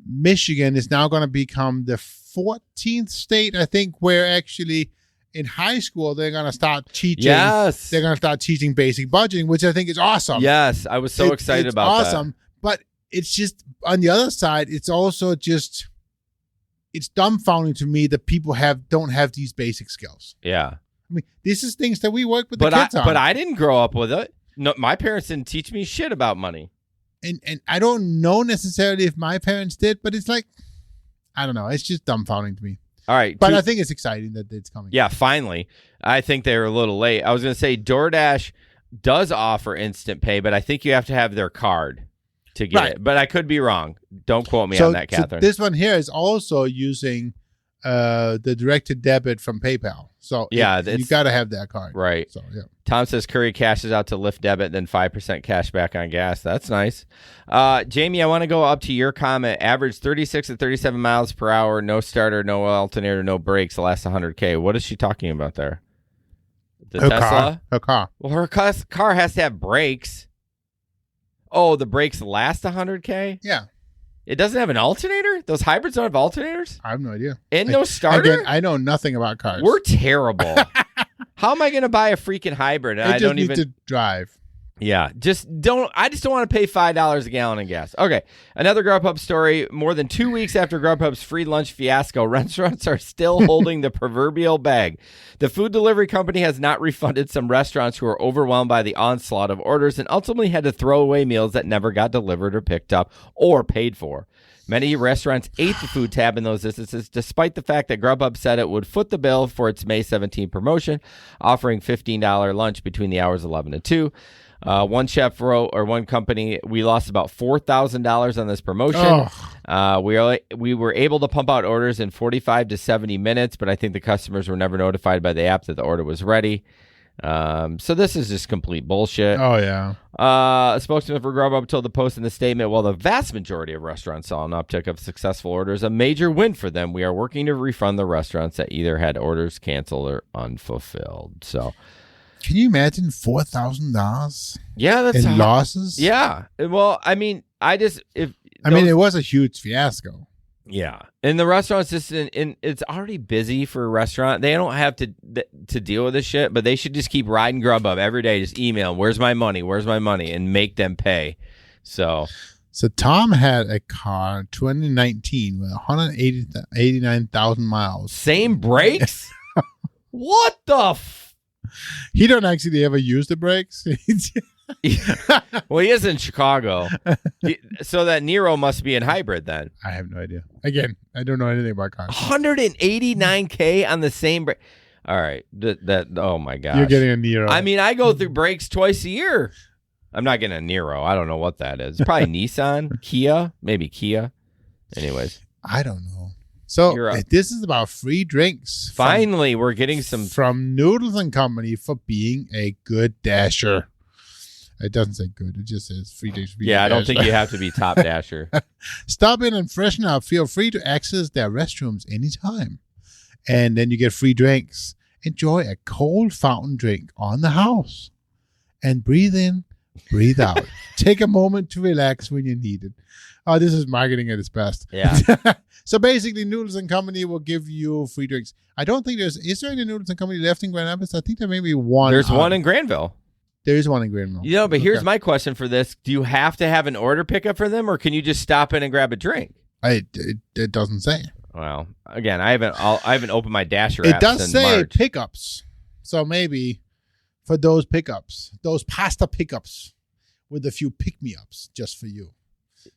Michigan is now going to become the 14th state, I think, where actually in high school they're going to start teaching. Yes. They're going to start teaching basic budgeting, which I think is awesome. Yes. I was so excited about that. Awesome. But it's just on the other side, it's also just it's dumbfounding to me that people don't have these basic skills. Yeah. I mean, this is things that we work with the kids on. But I didn't grow up with it. No, my parents didn't teach me shit about money. And I don't know necessarily if my parents did, but it's like, I don't know. It's just dumbfounding to me. All right. But I think it's exciting that it's coming. Yeah, finally. I think they were a little late. I was going to say DoorDash does offer instant pay, but I think you have to have their card to get it. But I could be wrong. Don't quote me on that, Catherine. So this one here is also using the directed debit from PayPal. So yeah, you got to have that card. Right. So yeah. Tom says Curry cashes out to Lyft debit, then 5% cash back on gas. That's nice. Jamie, I want to go up to your comment. Average 36 to 37 miles per hour, no starter, no alternator, no brakes, the last 100K. What is she talking about there? The Tesla? Her car. Well, her car has to have brakes. Oh, the brakes last 100K? Yeah. It doesn't have an alternator? Those hybrids don't have alternators? I have no idea. And no starter? Again, I know nothing about cars. We're terrible. How am I going to buy a freaking hybrid? And I don't need to drive. Yeah, I just don't want to pay $5 a gallon in gas. Okay, another Grubhub story. More than 2 weeks after Grubhub's free lunch fiasco, restaurants are still holding the proverbial bag. The food delivery company has not refunded some restaurants who were overwhelmed by the onslaught of orders and ultimately had to throw away meals that never got delivered or picked up or paid for. Many restaurants ate the food tab in those instances, despite the fact that Grubhub said it would foot the bill for its May 17 promotion, offering $15 lunch between the hours 11 and 2. One chef wrote, or one company, we lost about $4,000 on this promotion. We were able to pump out orders in 45 to 70 minutes, but I think the customers were never notified by the app that the order was ready. So this is just complete bullshit. Oh, yeah. A spokesman for Grubhub told the Post in the statement, while the vast majority of restaurants saw an uptick of successful orders, a major win for them. We are working to refund the restaurants that either had orders canceled or unfulfilled. So... Can you imagine $4,000? Yeah, that's in losses. Yeah. Well, I mean, it was a huge fiasco. Yeah, and the restaurants just it's already busy for a restaurant. They don't have to deal with this shit, but they should just keep riding Grubhub every day. Just email, "Where's my money? Where's my money?" and make them pay. So Tom had a car 2019 with 189,000 miles. Same brakes? What the? He don't actually ever use the brakes. Well, he is in Chicago. So that Nero must be in hybrid then. I have no idea. Again, I don't know anything about cars. 189K on the same brake. All right. Oh my gosh. You're getting a Nero. I mean, I go through brakes twice a year. I'm not getting a Nero. I don't know what that is. Probably Nissan, Kia, maybe Kia. Anyways. I don't know. So this is about free drinks. Finally, we're getting some from Noodles and Company for being a good dasher. It doesn't say good. It just says free drinks. I don't think you have to be top dasher. Stop in and freshen up. Feel free to access their restrooms anytime. And then you get free drinks. Enjoy a cold fountain drink on the house. And breathe in, breathe out. Take a moment to relax when you need it. Oh, this is marketing at its best. Yeah. So basically, Noodles and Company will give you free drinks. I don't think is there any Noodles and Company left in Grand Rapids? I think there may be one. There's one in Granville. There is one in Granville. But here's my question for this. Do you have to have an order pickup for them, or can you just stop in and grab a drink? It doesn't say. Well, again, I haven't opened my Dasher app It does since say March. pickups. So maybe for those pickups, those pasta pickups with a few pick-me-ups just for you.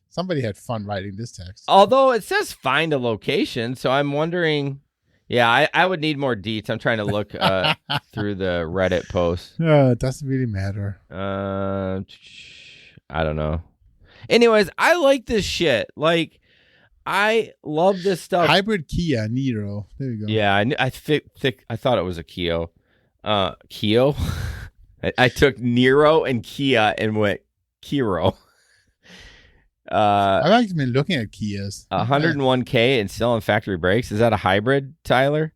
Somebody had fun writing this text. Although it says find a location, so I'm wondering. Yeah, I would need more deets. I'm trying to look through the Reddit post. It doesn't really matter. I don't know. Anyways, I like this shit. Like, I love this stuff. Hybrid Kia Niro. There you go. Yeah, I thought it was a Kio. Kio? I took Nero and Kia and went Kiro. I've actually been looking at Kias. 101K and still on factory brakes. Is that a hybrid, Tyler?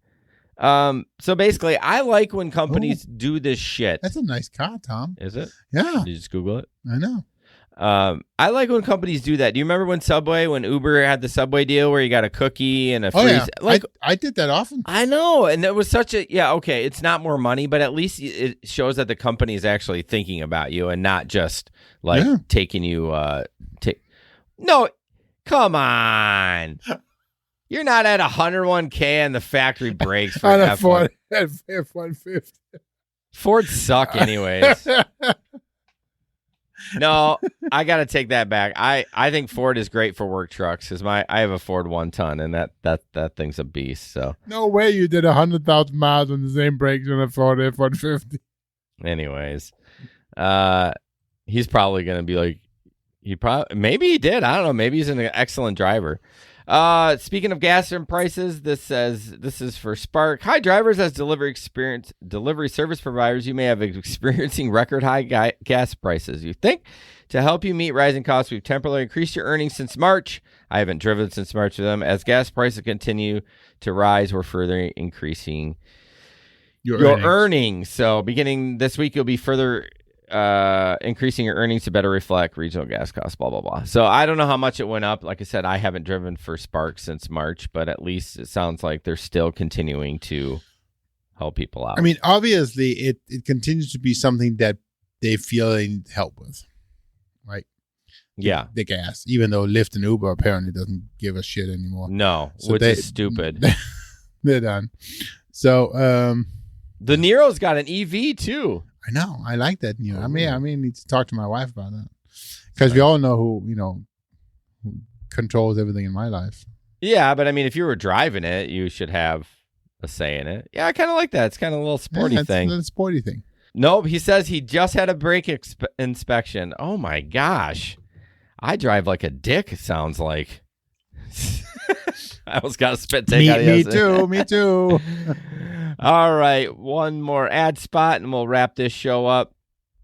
So basically, I like when companies do this shit. That's a nice car, Tom. Is it? Yeah. Did you just Google it? I know. I like when companies do that. Do you remember when Uber had the Subway deal where you got a cookie and a free? Yeah. Like I did that often. I know, and it was such a okay. It's not more money, but at least it shows that the company is actually thinking about you and not just like taking you. No, come on. You're not at 101K on the factory brakes for on an a Ford F-150. Fords suck anyways. No, I got to take that back. I think Ford is great for work trucks because I have a Ford 1-ton and that thing's a beast. So no way you did 100,000 miles on the same brakes on a Ford F-150. Anyways, he's probably gonna be like. Maybe he did. I don't know. Maybe he's an excellent driver. Speaking of gas and prices, this is for Spark. Hi, drivers. As delivery service providers, you may have experiencing record high gas prices. You think to help you meet rising costs, we've temporarily increased your earnings since March. I haven't driven since March with them. As gas prices continue to rise, we're further increasing your earnings. So beginning this week, you'll be further increasing your earnings to better reflect regional gas costs, blah, blah, blah. So I don't know how much it went up. Like I said, I haven't driven for Spark since March, but at least it sounds like they're still continuing to help people out. I mean, obviously, it continues to be something that they feel they need help with, right? Yeah. The gas, even though Lyft and Uber apparently doesn't give a shit anymore. No, so which is stupid. They're done. So, the Nero's got an EV too. I know. I like that. I mean, need to talk to my wife about that because we all know who controls everything in my life. Yeah, but I mean, if you were driving it, you should have a say in it. Yeah, I kind of like that. It's kind of a little sporty thing. It's a little sporty thing. Nope. He says he just had a brake inspection. Oh my gosh, I drive like a dick. It sounds like. I almost got a spit take out of you. Me too. All right, one more ad spot, and we'll wrap this show up.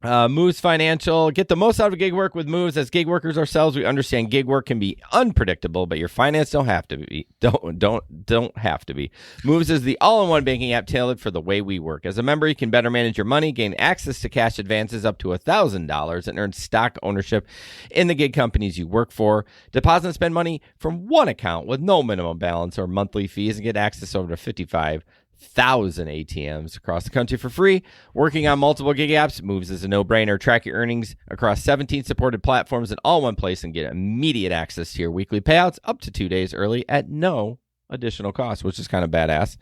Moves Financial. Get the most out of gig work with Moves. As gig workers ourselves, we understand gig work can be unpredictable, but your finance don't have to be. Don't have to be. Moves is the all-in-one banking app tailored for the way we work. As a member, you can better manage your money, gain access to cash advances up to $1,000, and earn stock ownership in the gig companies you work for. Deposit and spend money from one account with no minimum balance or monthly fees, and get access over to 55,000 ATMs across the country for free. Working on multiple gig apps, Moves is a no-brainer. Track your earnings across 17 supported platforms in all one place and get immediate access to your weekly payouts up to 2 days early at no additional cost, which is kind of badass.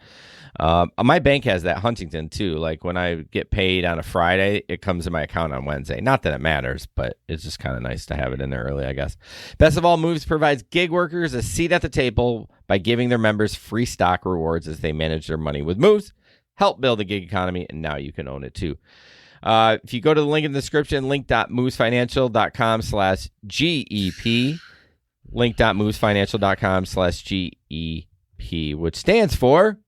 My bank has that Huntington too. Like when I get paid on a Friday, it comes in my account on Wednesday. Not that it matters, but it's just kind of nice to have it in there early, I guess. Best of all, Moves provides gig workers a seat at the table by giving their members free stock rewards as they manage their money with Moves. Help build the gig economy, and now you can own it too. If you go to the link in the description, link.movesfinancial.com/GEP, link.movesfinancial.com/GEP, which stands for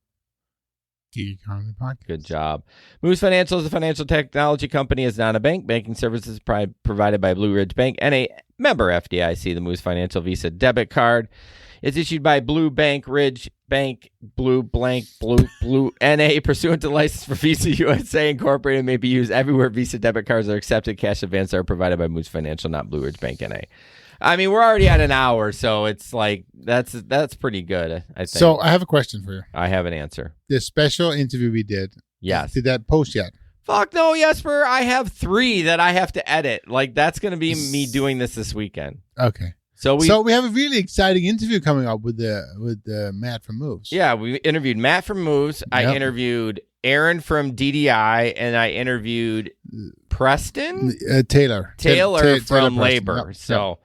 Gig Economy Podcast. Good job. Moves Financial is a financial technology company. It's not a bank. Banking services provided by Blue Ridge Bank and a member FDIC. The Moves Financial Visa debit card is issued by Blue Bank Ridge Bank Blue NA, pursuant to license for Visa USA Incorporated, may be used everywhere Visa debit cards are accepted. Cash advances are provided by Moves Financial, not Blue Ridge Bank NA. I mean, we're already at an hour, so it's like that's pretty good, I think. So I have a question for you. I have an answer. The special interview we did. Yes. Did that post yet? Fuck no, Jesper. I have 3 that I have to edit. Like that's going to be me doing this weekend. Okay. So we have a really exciting interview coming up with Matt from Moves. Yeah, we interviewed Matt from Moves. Yep. I interviewed Aaron from DDI, and I interviewed Preston Taylor from Labor. Yep. So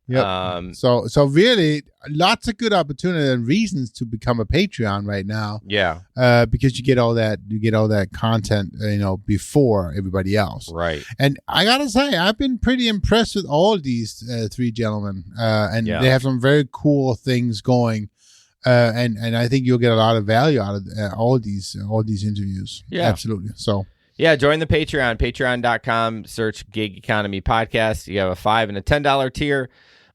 Yep. So really, lots of good opportunity and reasons to become a Patreon right now. Yeah. Because you get all that content, before everybody else. Right. And I gotta say, I've been pretty impressed with all these three gentlemen, and they have some very cool things going. And I think you'll get a lot of value out of all these interviews. Yeah, absolutely. So. Yeah, join the Patreon, patreon.com, search Gig Economy Podcast. You have a $5 and a $10 tier.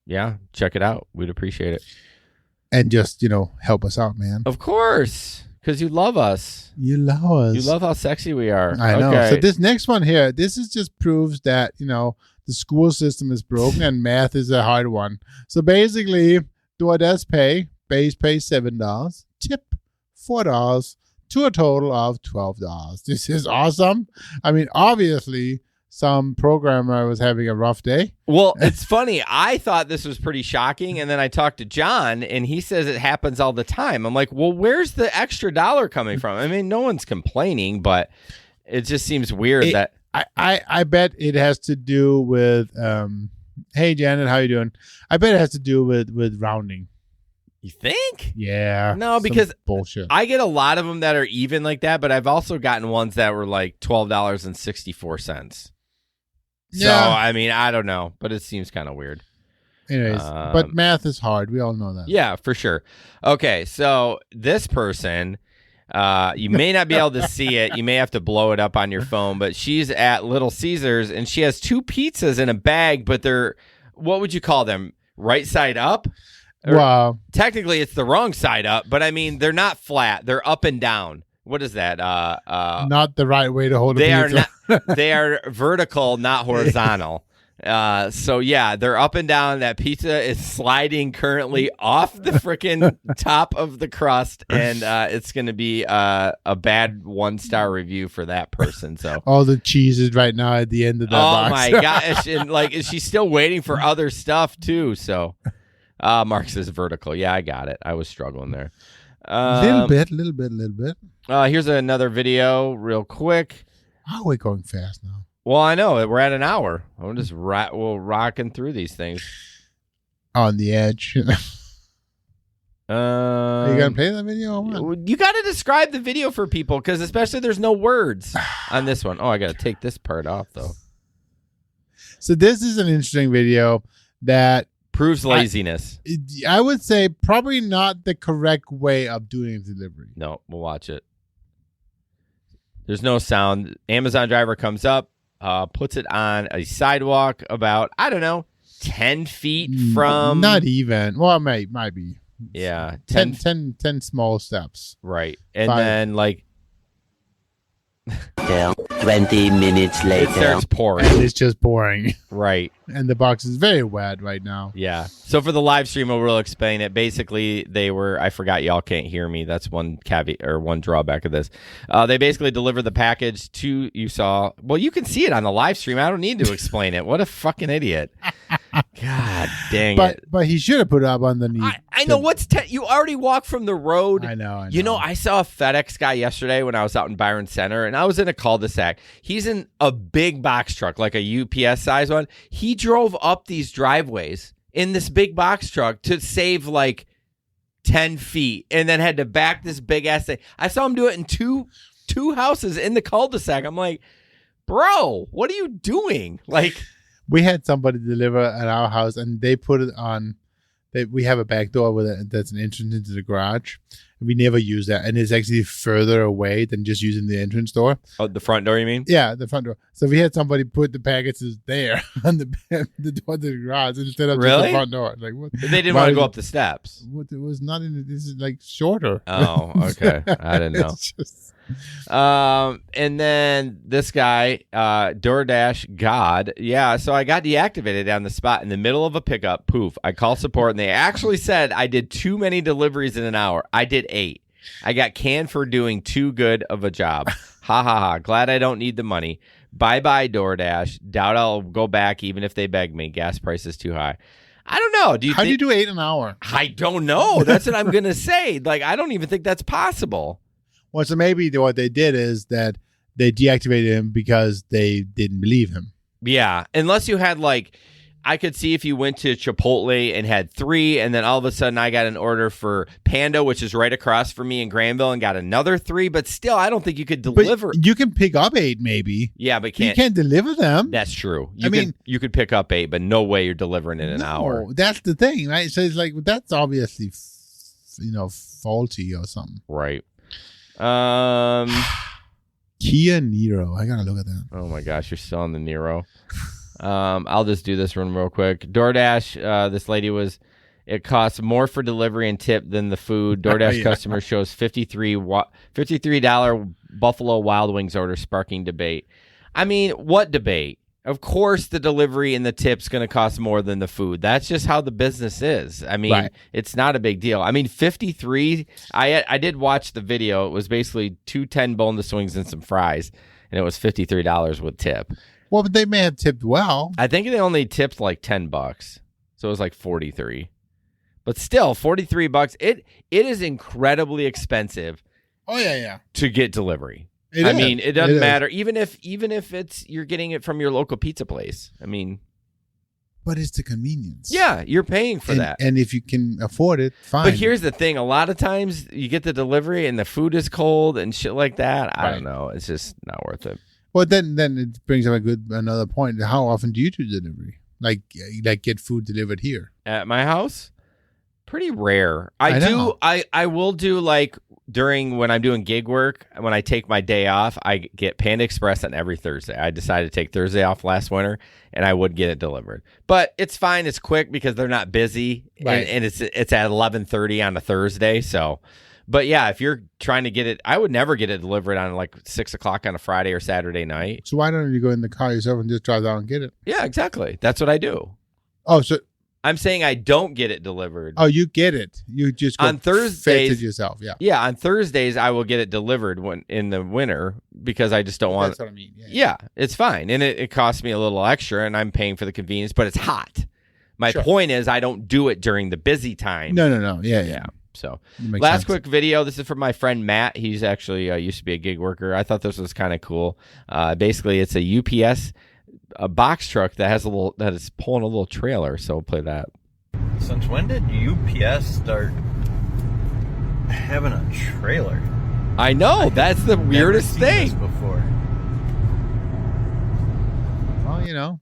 Yeah, check it out. We'd appreciate it. And just, help us out, man. Of course, because you love us. You love us. You love how sexy we are. I know. Okay. So this next one here, this is just proves that, the school system is broken and math is a hard one. So basically, DoorDash base pay $7, tip $4, to a total of $12. This is awesome. I mean, obviously, some programmer was having a rough day. Well, it's funny. I thought this was pretty shocking, and then I talked to John, and he says it happens all the time. I'm like, well, where's the extra dollar coming from? I mean, no one's complaining, but it just seems weird that... I bet it has to do with... hey, Janet, how you doing? I bet it has to do with rounding. You think? Yeah. No, because bullshit. I get a lot of them that are even like that, but I've also gotten ones that were like $12.64. Yeah. So, I mean, I don't know, but it seems kind of weird. Anyways, but math is hard. We all know that. Yeah, for sure. Okay, so this person, you may not be able to see it. You may have to blow it up on your phone, but she's at Little Caesars, and she has 2 pizzas in a bag, but they're, what would you call them? Right side up? Wow. Technically, it's the wrong side up, but I mean, they're not flat. They're up and down. What is that? Not the right way to hold a pizza. They are vertical, not horizontal. So, yeah, they're up and down. That pizza is sliding currently off the freaking top of the crust, and it's going to be a bad 1-star review for that person. So all the cheese is right now at the end of that box. Oh, my gosh. And, she's still waiting for other stuff, too, so... Mark says vertical. Yeah, I got it. I was struggling there. Little bit. Here's another video real quick. Oh, we're going fast now. Well, I know. We're at an hour. I'm just rocking through these things. On the edge. Are you going to play that video or what? You got to describe the video for people, because especially there's no words on this one. Oh, I got to take this part off, though. So this is an interesting video that proves laziness. I would say probably not the correct way of doing a delivery. No, we'll watch it. There's no sound. Amazon driver comes up, puts it on a sidewalk about, 10 feet from... Not even. Well, it might be. Yeah. 10 small steps. Right. And then, 20 minutes later. It starts pouring. And it's just pouring. Right. And the box is very wet right now. Yeah. So for the live stream, we'll explain it. Basically, I forgot y'all can't hear me. That's one caveat or one drawback of this. They basically deliver the package to, you can see it on the live stream. I don't need to explain it. What a fucking idiot. God dang it. But he should have put it up underneath. I know. You already walk from the road. I know. I saw a FedEx guy yesterday when I was out in Byron Center, and I was in a cul-de-sac. He's in a big box truck, like a UPS size one. He drove up these driveways in this big box truck to save 10 feet and then had to back this big ass thing. I saw him do it in two houses in the cul-de-sac. I'm like, bro, what are you doing? We had somebody deliver at our house, and they put it on. We have a back door that's an entrance into the garage. We never use that, and it's actually further away than just using the entrance door. Oh, the front door, you mean? Yeah, the front door. So we had somebody put the packages there on the door to the garage instead of just the front door. What? They didn't want to go up the steps. It was not in. This is shorter. Oh, okay. I didn't know. And then this guy, DoorDash God. Yeah, so I got deactivated on the spot in the middle of a pickup. Poof. I called support, and they actually said I did too many deliveries in an hour. I did 8. I got canned for doing too good of a job. Ha ha ha. Glad I don't need the money. Bye-bye, DoorDash. Doubt I'll go back even if they beg me. Gas price is too high. I don't know. How do you do 8 an hour? I don't know. That's what I'm going to say. I don't even think that's possible. Well, so maybe what they did is that they deactivated him because they didn't believe him. Yeah, unless you had I could see if you went to Chipotle and had 3, and then all of a sudden I got an order for Panda, which is right across from me in Granville, and got another 3. But still, I don't think you could deliver. But you can pick up 8, maybe. Yeah, but you can't deliver them. That's true. You could pick up 8, but no way you're delivering in an hour. That's the thing, right? So it's like that's obviously, faulty or something. Right. Kia Niro. I gotta look at that. Oh my gosh, you're still on the Niro. I'll just do this one real quick. DoorDash, this lady it costs more for delivery and tip than the food. DoorDash customer shows $53 Buffalo Wild Wings order sparking debate. I mean, what debate? Of course the delivery and the tip's going to cost more than the food. That's just how the business is. I mean, It's not a big deal. I mean, 53, I did watch the video. It was basically 2 10 boneless wings and some fries, and it was $53 with tip. Well, but they may have tipped well. I think they only tipped like $10, so it was like 43. But still, $43. It is incredibly expensive. Oh yeah. To get delivery. It doesn't matter. Even if it's you're getting it from your local pizza place. I mean, but it's the convenience. Yeah, you're paying for that. And if you can afford it, fine. But here's the thing: a lot of times you get the delivery and the food is cold and shit like that. I don't know. It's just not worth it. Well, then it brings up another point. How often do you do delivery? Like get food delivered here at my house? Pretty rare. I will do like during when I'm doing gig work, when I take my day off, I get Panda Express on every Thursday. I decided to take Thursday off last winter, and I would get it delivered. But it's fine. It's quick because they're not busy, and it's at 11:30 on a Thursday. So, but yeah, if you're trying to get it, I would never get it delivered on like 6 o'clock on a Friday or Saturday night. So why don't you go in the car yourself and just drive down and get it? Yeah, exactly. That's what I do. Oh, so I'm saying I don't get it delivered. Oh, you get it. You just go on Thursdays fetch it yourself. Yeah. Yeah, on Thursdays I will get it delivered when in the winter because I just don't want. That's what I mean. Yeah, it's fine, and it costs me a little extra, and I'm paying for the convenience, but it's hot. My point is, I don't do it during the busy time. No. Yeah. So, last quick video. This is from my friend Matt. He's actually used to be a gig worker. I thought this was kind of cool. Basically, it's a UPS. A box truck that is pulling a little trailer, so we'll play that. Since when did UPS start having a trailer? I know, that's the weirdest thing. Before. Well,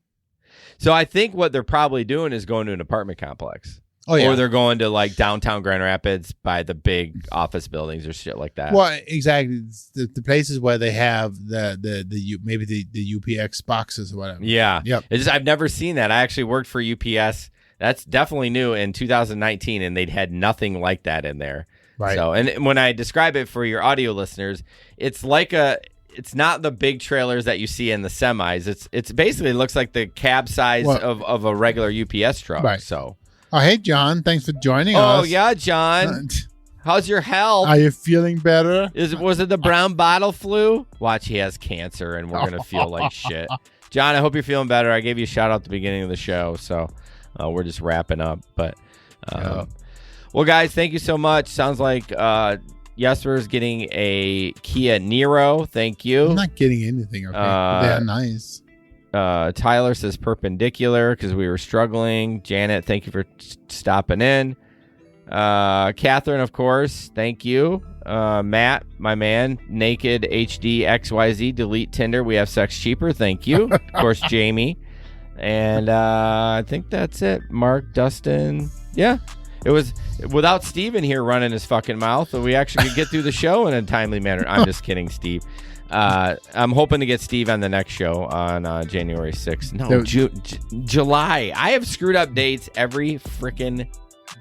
So I think what they're probably doing is going to an apartment complex. Oh, yeah. Or they're going to like downtown Grand Rapids by the big office buildings or shit like that. Well, exactly. It's the places where they have maybe the UPX boxes or whatever. Yeah. Yep. I've never seen that. I actually worked for UPS. That's definitely new in 2019, and they'd had nothing like that in there. Right. So, and when I describe it for your audio listeners, it's like it's not the big trailers that you see in the semis. It's basically looks like the cab size of a regular UPS truck. Right. So. Oh, hey, John. Thanks for joining us. Oh, yeah, John. How's your health? Are you feeling better? Was it the brown bottle flu? Watch, he has cancer, and we're going to feel like shit. John, I hope you're feeling better. I gave you a shout out at the beginning of the show, so we're just wrapping up. But, well, guys, thank you so much. Sounds like Jesper's getting a Kia Niro. Thank you. I'm not getting anything. Okay, they're nice. Tyler says perpendicular because we were struggling. Janet, thank you for stopping in. Catherine, of course, thank you. Matt, my man, Naked HD XYZ, delete Tinder. We have sex cheaper. Thank you. Of course, Jamie. And I think that's it. Mark, Dustin. Yeah. It was without Steven here running his fucking mouth, we actually could get through the show in a timely manner. I'm just kidding, Steve. I'm hoping to get Steve on the next show on January 6th. No, July. I have screwed up dates every freaking...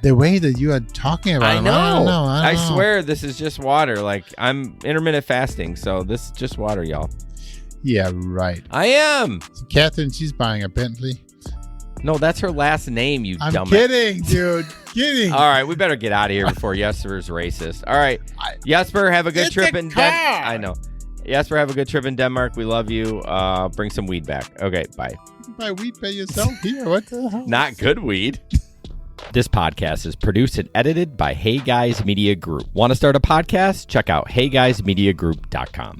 The way that you are talking about I know. I swear this is just water. Like, I'm intermittent fasting, so this is just water, y'all. Yeah, right. I am. So Catherine, she's buying a Bentley. No, that's her last name, you dumbass. I'm kidding, dude. Kidding. All right, we better get out of here before Jesper's racist. All right. Jesper, have a good trip in Denmark. I know. Jesper, have a good trip in Denmark. We love you. Bring some weed back. Okay, bye. You can buy weed by yourself here. What the hell? Not good weed. This podcast is produced and edited by Hey Guys Media Group. Want to start a podcast? Check out heyguysmediagroup.com.